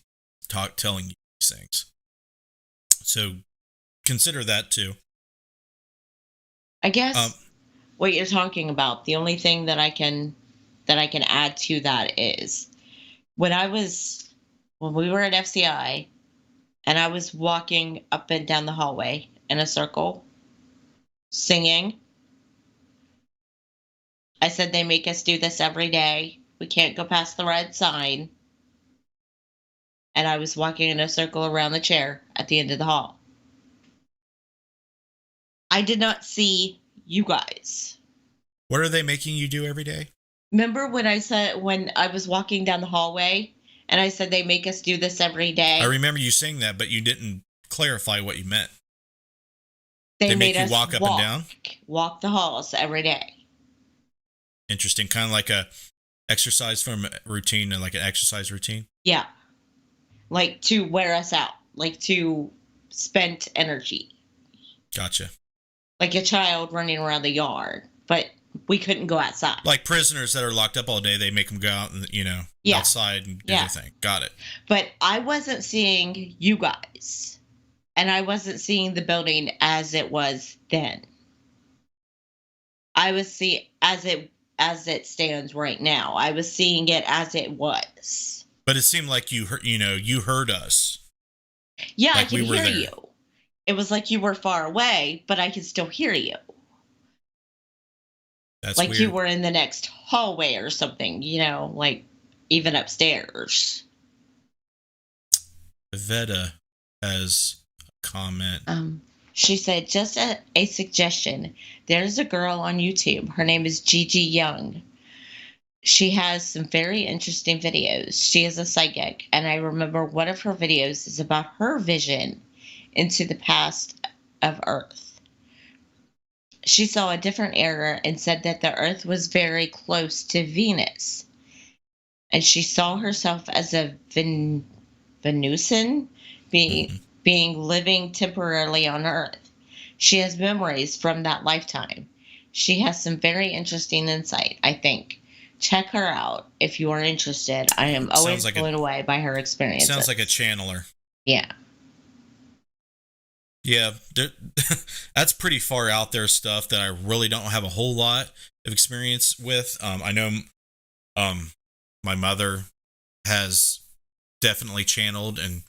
Speaker 2: telling you these things. So consider that too.
Speaker 3: I guess what you're talking about, the only thing that I can add to that is when we were at FCI and I was walking up and down the hallway in a circle, singing. I said, they make us do this every day. We can't go past the red sign. And I was walking in a circle around the chair at the end of the hall. I did not see you guys.
Speaker 2: What are they making you do every day?
Speaker 3: Remember when I was walking down the hallway and I said, they make us do this every day?
Speaker 2: I remember you saying that, but you didn't clarify what you meant.
Speaker 3: They
Speaker 2: make
Speaker 3: made
Speaker 2: you
Speaker 3: us
Speaker 2: walk up and down?
Speaker 3: Walk the halls every day.
Speaker 2: Interesting. Kind of like a exercise from routine, like an exercise routine?
Speaker 3: Yeah. Like to wear us out. Like to spend energy.
Speaker 2: Gotcha.
Speaker 3: Like a child running around the yard. But we couldn't go outside.
Speaker 2: Like prisoners that are locked up all day, they make them go out and, outside and do their thing. Got it.
Speaker 3: But I wasn't seeing you guys. And I wasn't seeing the building as it was then. I was seeing as it stands right now. I was seeing it as it was.
Speaker 2: But it seemed like you heard us.
Speaker 3: Yeah,
Speaker 2: like
Speaker 3: I could hear you. It was like you were far away, but I could still hear you.
Speaker 2: That's
Speaker 3: like
Speaker 2: weird.
Speaker 3: You were in the next hallway or something, like even upstairs.
Speaker 2: Veda has comment.
Speaker 3: She said, just a suggestion. There's a girl on YouTube. Her name is Gigi Young. She has some very interesting videos. She is a psychic, and I remember one of her videos is about her vision into the past of Earth. She saw a different era and said that the Earth was very close to Venus. And she saw herself as a Venusian being living temporarily on Earth. She has memories from that lifetime. She has some very interesting insight, I think. Check her out if you are interested. I am always blown away by her experiences.
Speaker 2: Sounds like a channeler.
Speaker 3: Yeah.
Speaker 2: Yeah, that's pretty far out there stuff that I really don't have a whole lot of experience with. I know my mother has definitely channeled and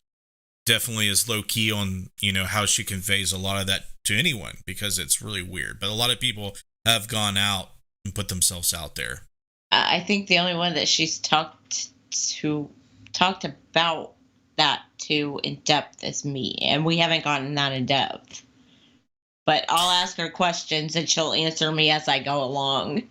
Speaker 2: definitely is low key on, how she conveys a lot of that to anyone because it's really weird. But a lot of people have gone out and put themselves out there.
Speaker 3: I think the only one that she's talked about that to in depth is me, and we haven't gotten that in depth. But I'll ask her questions and she'll answer me as I go along.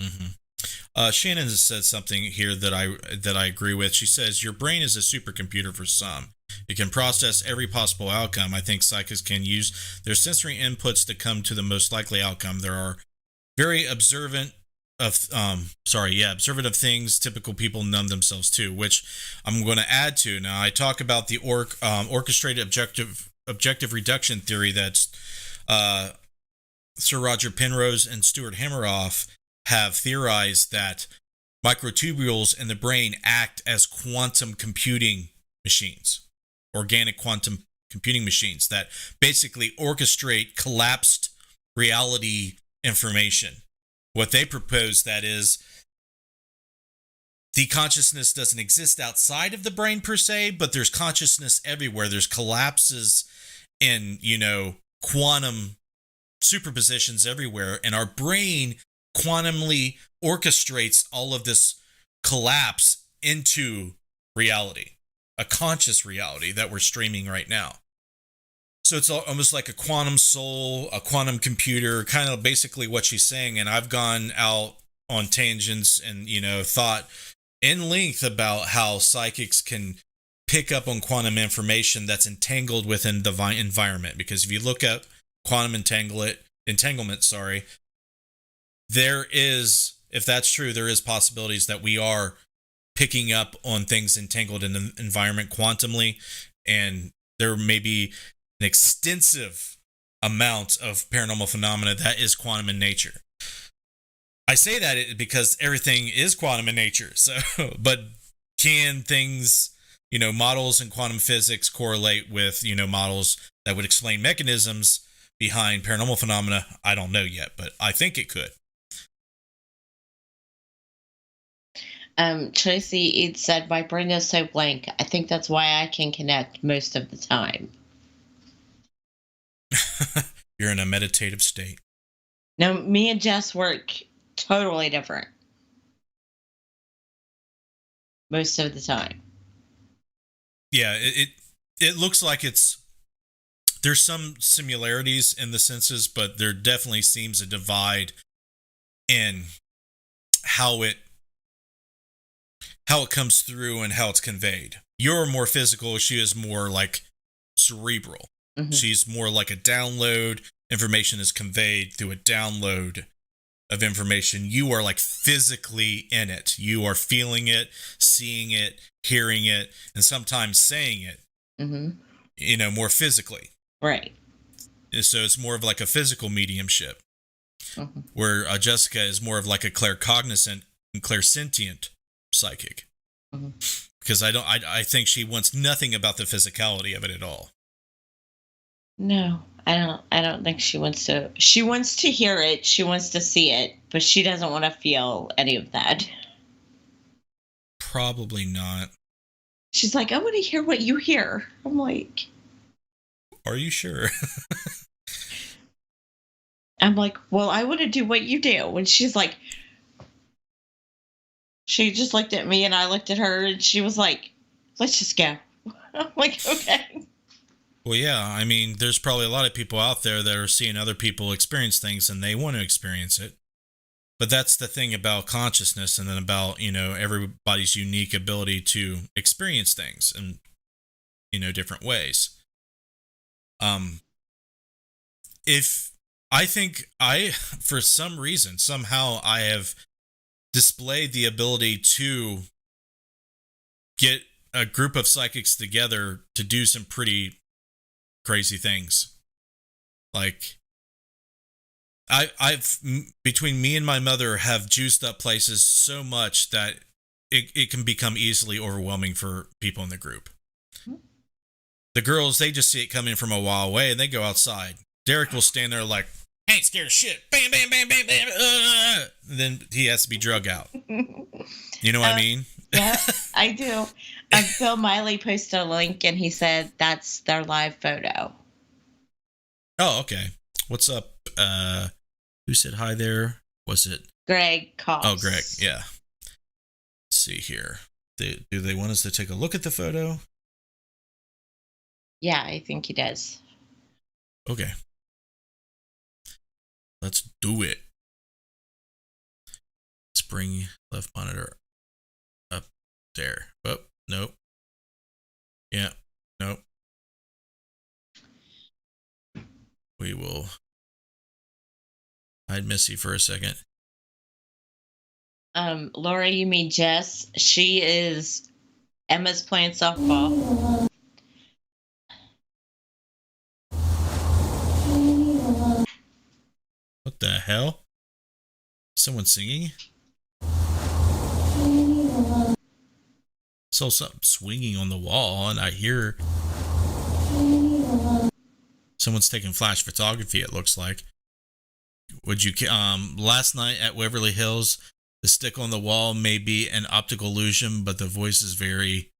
Speaker 2: Mm-hmm. Shannon has said something here that I agree with. She says, your brain is a supercomputer for some. It can process every possible outcome. I think psychics can use their sensory inputs to come to the most likely outcome. There are very observant observant of things typical people numb themselves to, which I'm going to add to. Now I talk about the orchestrated objective reduction theory that's Sir Roger Penrose and Stuart Hameroff have theorized that microtubules in the brain act as quantum computing machines, organic quantum computing machines that basically orchestrate collapsed reality information. What they propose, that is, the consciousness doesn't exist outside of the brain per se, but there's consciousness everywhere. There's collapses in, quantum superpositions everywhere, and our brain quantumly orchestrates all of this collapse into reality, a conscious reality that we're streaming right now. So it's almost like a quantum soul, a quantum computer, kind of basically what she's saying. And I've gone out on tangents and, thought in length about how psychics can pick up on quantum information that's entangled within the environment. Because if you look at quantum entanglement, there is, if that's true, there is possibilities that we are picking up on things entangled in the environment quantumly, and there may be an extensive amount of paranormal phenomena that is quantum in nature. I say that because everything is quantum in nature. So, but can things, models in quantum physics correlate with, models that would explain mechanisms behind paranormal phenomena? I don't know yet, but I think it could.
Speaker 3: Tracy, it said, my brain is so blank. I think that's why I can connect most of the time.
Speaker 2: You're in a meditative state.
Speaker 3: Now, me and Jess work totally different most of the time.
Speaker 2: Yeah, it looks like there's some similarities in the senses, but there definitely seems a divide in how it comes through and how it's conveyed. You're more physical. She is more like cerebral. Mm-hmm. She's more like a download. Information is conveyed through a download of information. You are like physically in it. You are feeling it, seeing it, hearing it, and sometimes saying it, mm-hmm. More physically.
Speaker 3: Right.
Speaker 2: So it's more of like a physical mediumship, mm-hmm. where Jessica is more of like a claircognizant and clairsentient psychic. Mm-hmm. Because I think she wants nothing about the physicality of it at all.
Speaker 3: No, I don't think she wants to. She wants to hear it. She wants to see it, but she doesn't want to feel any of that.
Speaker 2: Probably not.
Speaker 3: She's like, I want to hear what you hear. I'm like,
Speaker 2: are you sure?
Speaker 3: I'm like, well, I want to do what you do. And she's like, she just looked at me and I looked at her and she was like, let's just go. I'm like, okay.
Speaker 2: Well, yeah, I mean, there's probably a lot of people out there that are seeing other people experience things and they want to experience it. But that's the thing about consciousness, and then about, everybody's unique ability to experience things in, different ways. If I think for some reason, somehow I have displayed the ability to get a group of psychics together to do some pretty crazy things. Like, I've between me and my mother have juiced up places so much that it can become easily overwhelming for people in the group. The girls, they just see it coming from a while away and they go outside. Derek will stand there like, I ain't scared of shit. Bam, bam, bam, bam, bam. And then he has to be drug out. You know what I mean?
Speaker 3: Yeah, I do. Bill Miley posted a link and he said that's their live photo.
Speaker 2: Oh, okay. What's up? Who said hi there? Was it
Speaker 3: Greg Cox?
Speaker 2: Oh, Greg. Yeah. Let's see here. Do they want us to take a look at the photo?
Speaker 3: Yeah, I think he does.
Speaker 2: Okay. Let's do it. Let's bring left monitor up there. Oh, nope. Yeah, nope. We will hide Missy for a second.
Speaker 3: Laura, you mean Jess? She is Emma's playing softball.
Speaker 2: What the hell? Someone singing? So something swinging on the wall, and I hear someone's taking flash photography. It looks like. Would you last night at Waverly Hills, the stick on the wall may be an optical illusion, but the voice is very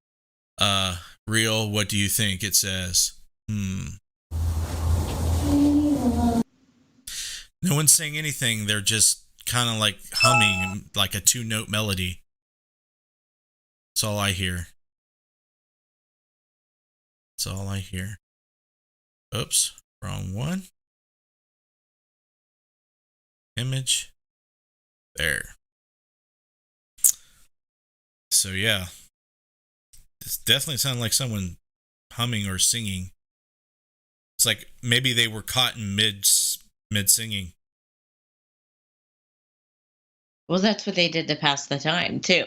Speaker 2: real. What do you think? It says. No one's saying anything. They're just kind of like humming like a 2-note melody. That's all I hear. That's all I hear. Oops, wrong one. Image. There. So yeah. It definitely sounded like someone humming or singing. It's like maybe they were caught in mid singing.
Speaker 3: Well, that's what they did to pass the time, too.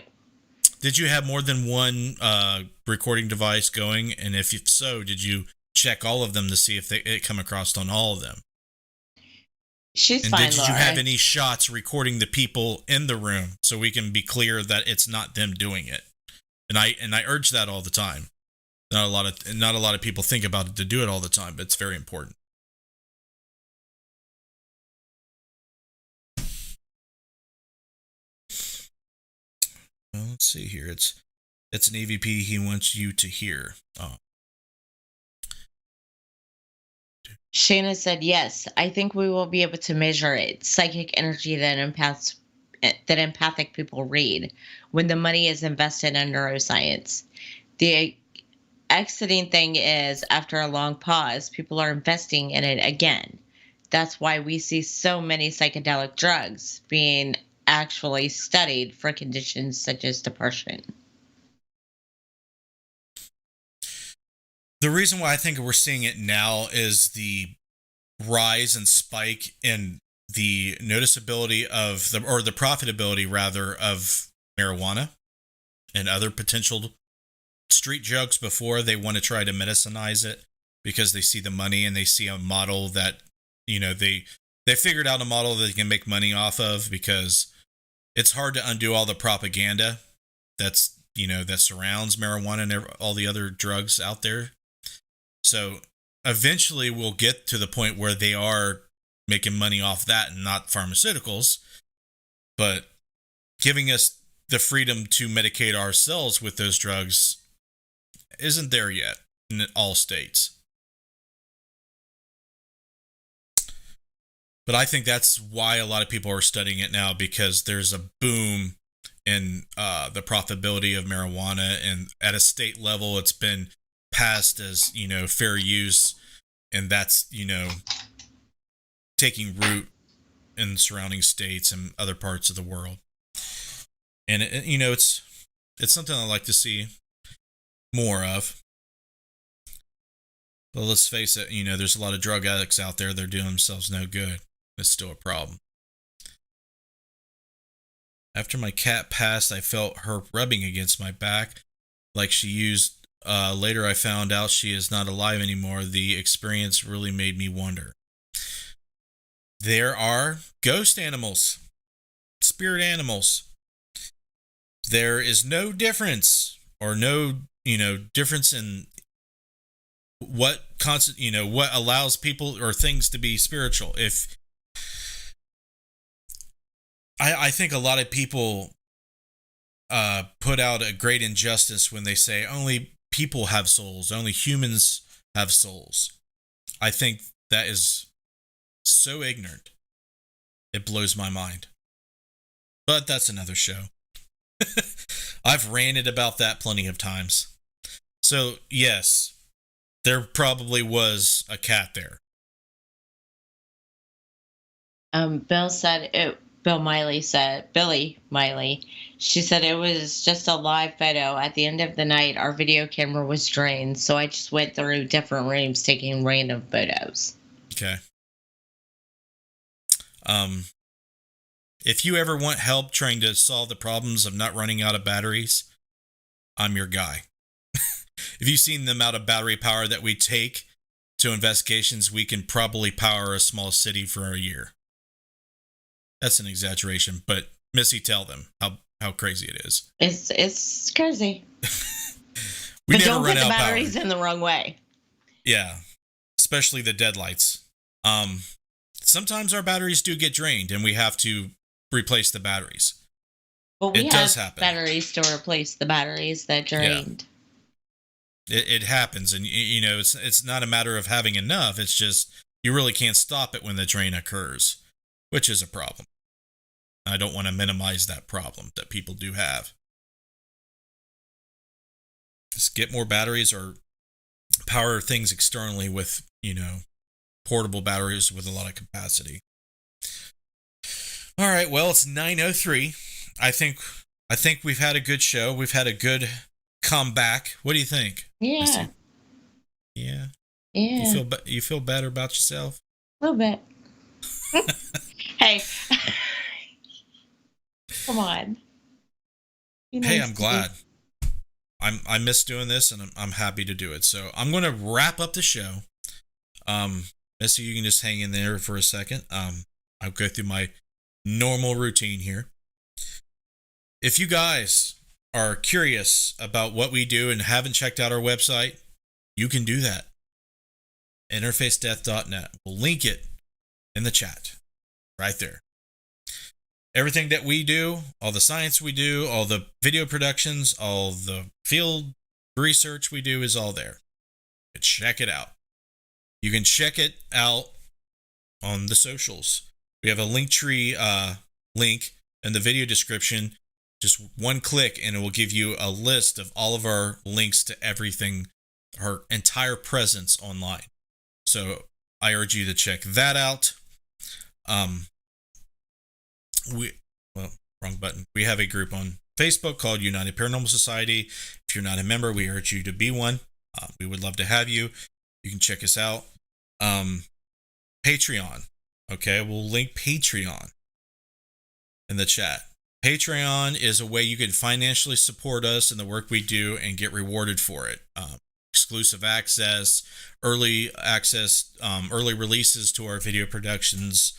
Speaker 2: Did you have more than one recording device going? And if so, did you check all of them to see if it come across on all of them?
Speaker 3: She's
Speaker 2: and
Speaker 3: fine,
Speaker 2: did
Speaker 3: Laura.
Speaker 2: you have any shots recording the people in the room so we can be clear that it's not them doing it? And I urge that all the time. Not a lot of people think about it to do it all the time, but it's very important. Well, let's see here. It's an EVP he wants you to hear. Oh.
Speaker 3: Shayna said, yes, I think we will be able to measure it. Psychic energy that empathic people read when the money is invested in neuroscience. The exiting thing is, after a long pause, people are investing in it again. That's why we see so many psychedelic drugs being actually studied for conditions such as depression.
Speaker 2: The reason why I think we're seeing it now is the rise and spike in the noticeability of the profitability rather of marijuana and other potential street drugs before they want to try to medicinize it because they see the money and they see a model that, they figured out a model that they can make money off of, because it's hard to undo all the propaganda that surrounds marijuana and all the other drugs out there. So eventually we'll get to the point where they are making money off that and not pharmaceuticals, but giving us the freedom to medicate ourselves with those drugs isn't there yet in all states. But I think that's why a lot of people are studying it now, because there's a boom in the profitability of marijuana, and at a state level it's been passed as fair use, and that's taking root in surrounding states and other parts of the world. And it's something I like to see more of. But let's face it, there's a lot of drug addicts out there. They're doing themselves no good. It's still a problem. After my cat passed, I felt her rubbing against my back like she used. Later, I found out she is not alive anymore. The experience really made me wonder. There are ghost animals, spirit animals. There is no difference, or no, difference in what what allows people or things to be spiritual. If I think a lot of people put out a great injustice when they say only people have souls, only humans have souls. I think that is so ignorant. It blows my mind. But that's another show. I've ranted about that plenty of times. So, yes, there probably was a cat there.
Speaker 3: Billy Miley, she said it was just a live photo. At the end of the night, our video camera was drained, so I just went through different rooms taking random photos.
Speaker 2: Okay. If you ever want help trying to solve the problems of not running out of batteries, I'm your guy. If you've seen the amount of battery power that we take to investigations, we can probably power a small city for a year. That's an exaggeration, but Missy, tell them how crazy it is.
Speaker 3: It's crazy.
Speaker 2: We
Speaker 3: but
Speaker 2: never
Speaker 3: don't
Speaker 2: run
Speaker 3: put the
Speaker 2: out
Speaker 3: batteries
Speaker 2: power.
Speaker 3: in the wrong way.
Speaker 2: Yeah, especially the deadlights. Sometimes our batteries do get drained, and we have to replace the batteries.
Speaker 3: But we
Speaker 2: It
Speaker 3: have
Speaker 2: does happen.
Speaker 3: batteries to replace the batteries that drained.
Speaker 2: Yeah. It happens, and you know it's not a matter of having enough. It's just you really can't stop it when the drain occurs, which is a problem. I don't want to minimize that problem that people do have. Just get more batteries or power things externally with, portable batteries with a lot of capacity. All right, well, it's 9:03. I think we've had a good show. We've had a good comeback. What do you think?
Speaker 3: Yeah.
Speaker 2: Yeah.
Speaker 3: Yeah.
Speaker 2: You feel better about yourself?
Speaker 3: A little bit. Hey. Come on.
Speaker 2: Hey, I'm glad. I miss doing this, and I'm happy to do it. So I'm going to wrap up the show. Missy, you can just hang in there for a second. I'll go through my normal routine here. If you guys are curious about what we do and haven't checked out our website, you can do that. Interfacedeath.net. We'll link it in the chat right there. Everything that we do, all the science we do, all the video productions, all the field research we do is all there. Check it out. You can check it out on the socials. We have a Linktree link in the video description. Just one click and it will give you a list of all of our links to everything, our entire presence online. So I urge you to check that out. Wrong button. We have a group on Facebook called United Paranormal Society. If you're not a member, we urge you to be one. We would love to have you. You can check us out. Patreon. Okay, we'll link Patreon in the chat. Patreon is a way you can financially support us and the work we do and get rewarded for it. Exclusive access, early releases to our video productions,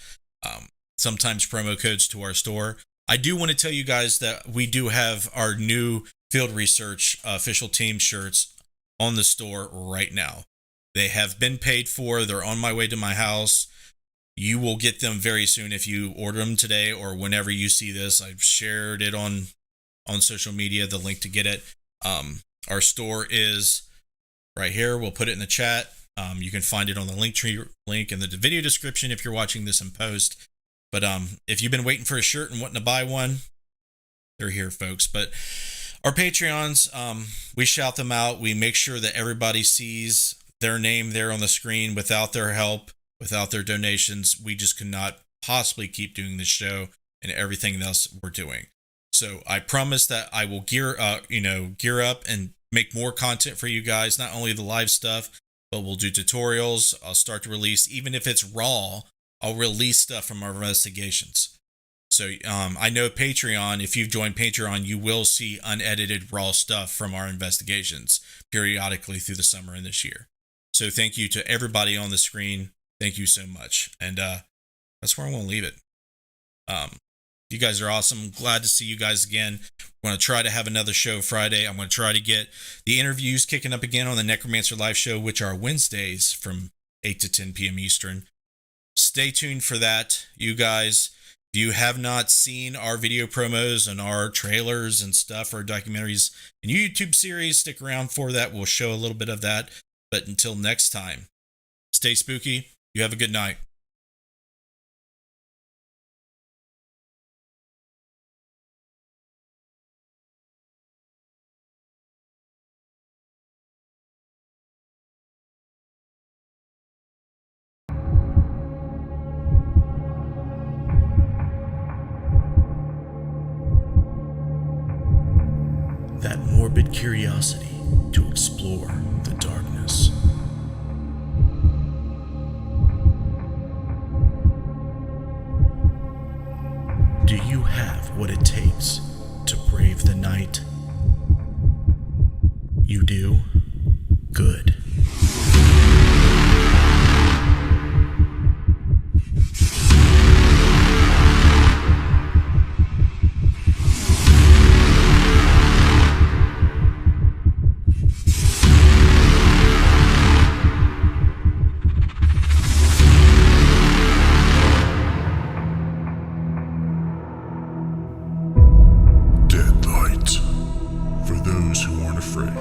Speaker 2: sometimes promo codes to our store. I do want to tell you guys that we do have our new field research official team shirts on the store right now. They have been paid for. They're on my way to my house. You will get them very soon if you order them today or whenever you see this. I've shared it on social media, the link to get it. Our store is right here. We'll put it in the chat. You can find it on the Linktree link in the video description if you're watching this in post. But if you've been waiting for a shirt and wanting to buy one, they're here, folks. But our Patreons, we shout them out. We make sure that everybody sees their name there on the screen. Without their help, without their donations, we just could not possibly keep doing this show and everything else we're doing. So I promise that I will gear up and make more content for you guys. Not only the live stuff, but we'll do tutorials. I'll start to release, even if it's raw, I'll release stuff from our investigations. So I know Patreon, if you've joined Patreon, you will see unedited raw stuff from our investigations periodically through the summer and this year. So thank you to everybody on the screen. Thank you so much. And that's where I want to leave it. You guys are awesome. Glad to see you guys again. We're going to try to have another show Friday. I'm going to try to get the interviews kicking up again on the Necromancer Live Show, which are Wednesdays from 8 to 10 p.m. Eastern. Stay tuned for that, you guys. If you have not seen our video promos and our trailers and stuff, our documentaries and YouTube series, stick around for that. We'll show a little bit of that. But until next time, stay spooky. You have a good night.
Speaker 1: That morbid curiosity to explore the darkness. Do what it takes to brave the night? You do? Good.
Speaker 4: Dead light. For those who aren't afraid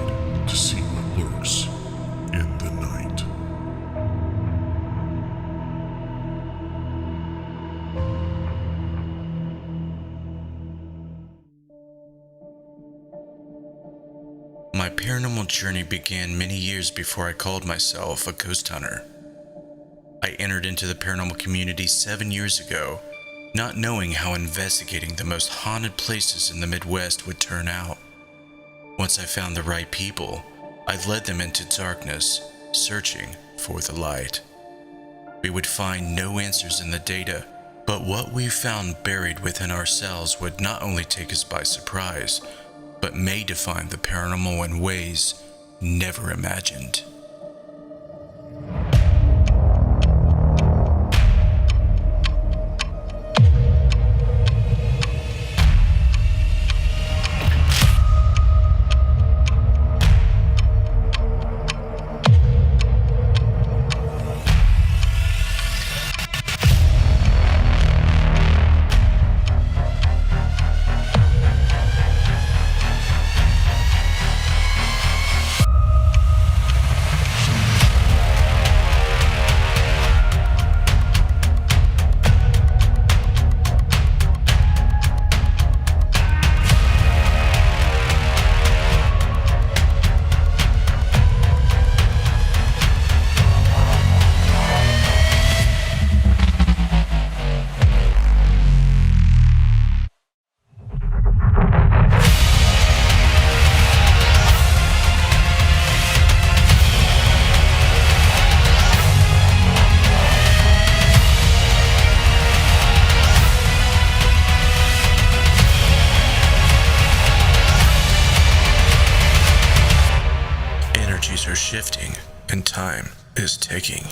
Speaker 4: to see what lurks in the night.
Speaker 1: My paranormal journey began many years before I called myself a ghost hunter. I entered into the paranormal community 7 years ago, not knowing how investigating the most haunted places in the Midwest would turn out. Once I found the right people, I led them into darkness, searching for the light. We would find no answers in the data, but what we found buried within ourselves would not only take us by surprise, but may define the paranormal in ways never imagined. Energies are shifting and time is ticking.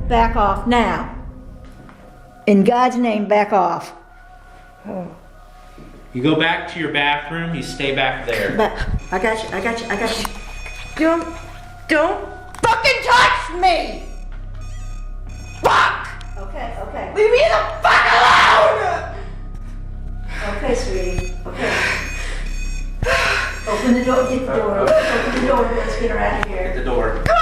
Speaker 5: Back off now. In God's name, back off.
Speaker 6: You go back to your bathroom, you stay back there.
Speaker 5: But I got you. Don't fucking touch me! Fuck! Okay. Leave me the fuck alone! Okay, sweetie. Okay. Open the door, get the door. Open the door, let's get her out of here.
Speaker 6: Get the door.
Speaker 5: God!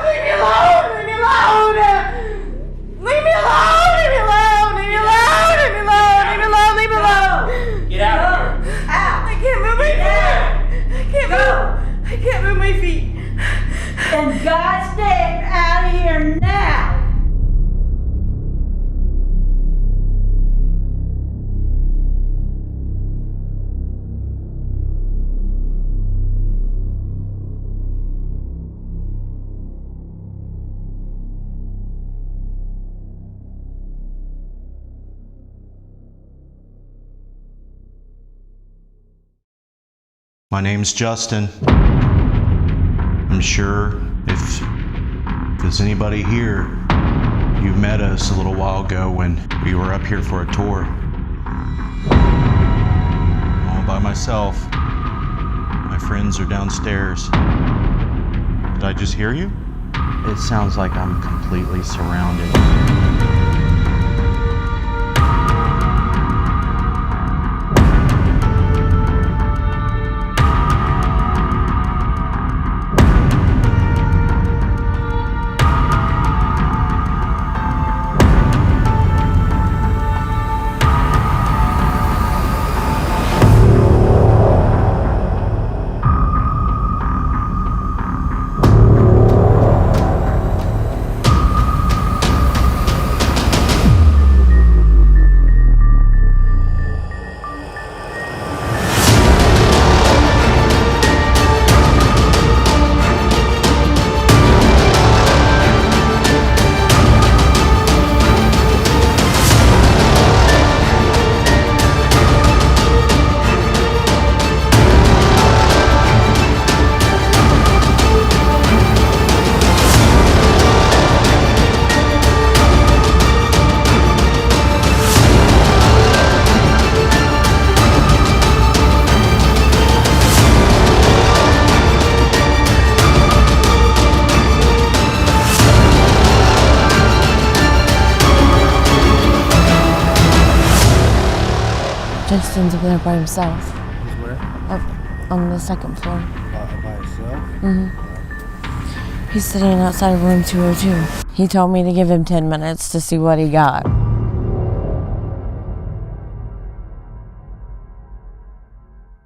Speaker 5: Leave me alone! Leave me alone! Leave me alone! Leave me alone! Leave me alone! Leave me alone! Leave me alone! Leave me alone!
Speaker 6: Get out of here.
Speaker 5: Ow! I can't move my feet! I can't move my feet! In God's name, out of here now!
Speaker 1: My name's Justin. I'm sure if there's anybody here, you met us a little while ago when we were up here for a tour. I'm all by myself. My friends are downstairs. Did I just hear you? It sounds like I'm completely surrounded.
Speaker 7: Justin's up there by himself.
Speaker 8: He's where?
Speaker 7: Up on the second floor.
Speaker 8: By himself?
Speaker 7: He's sitting outside of room 202. He told me to give him 10 minutes to see what he got.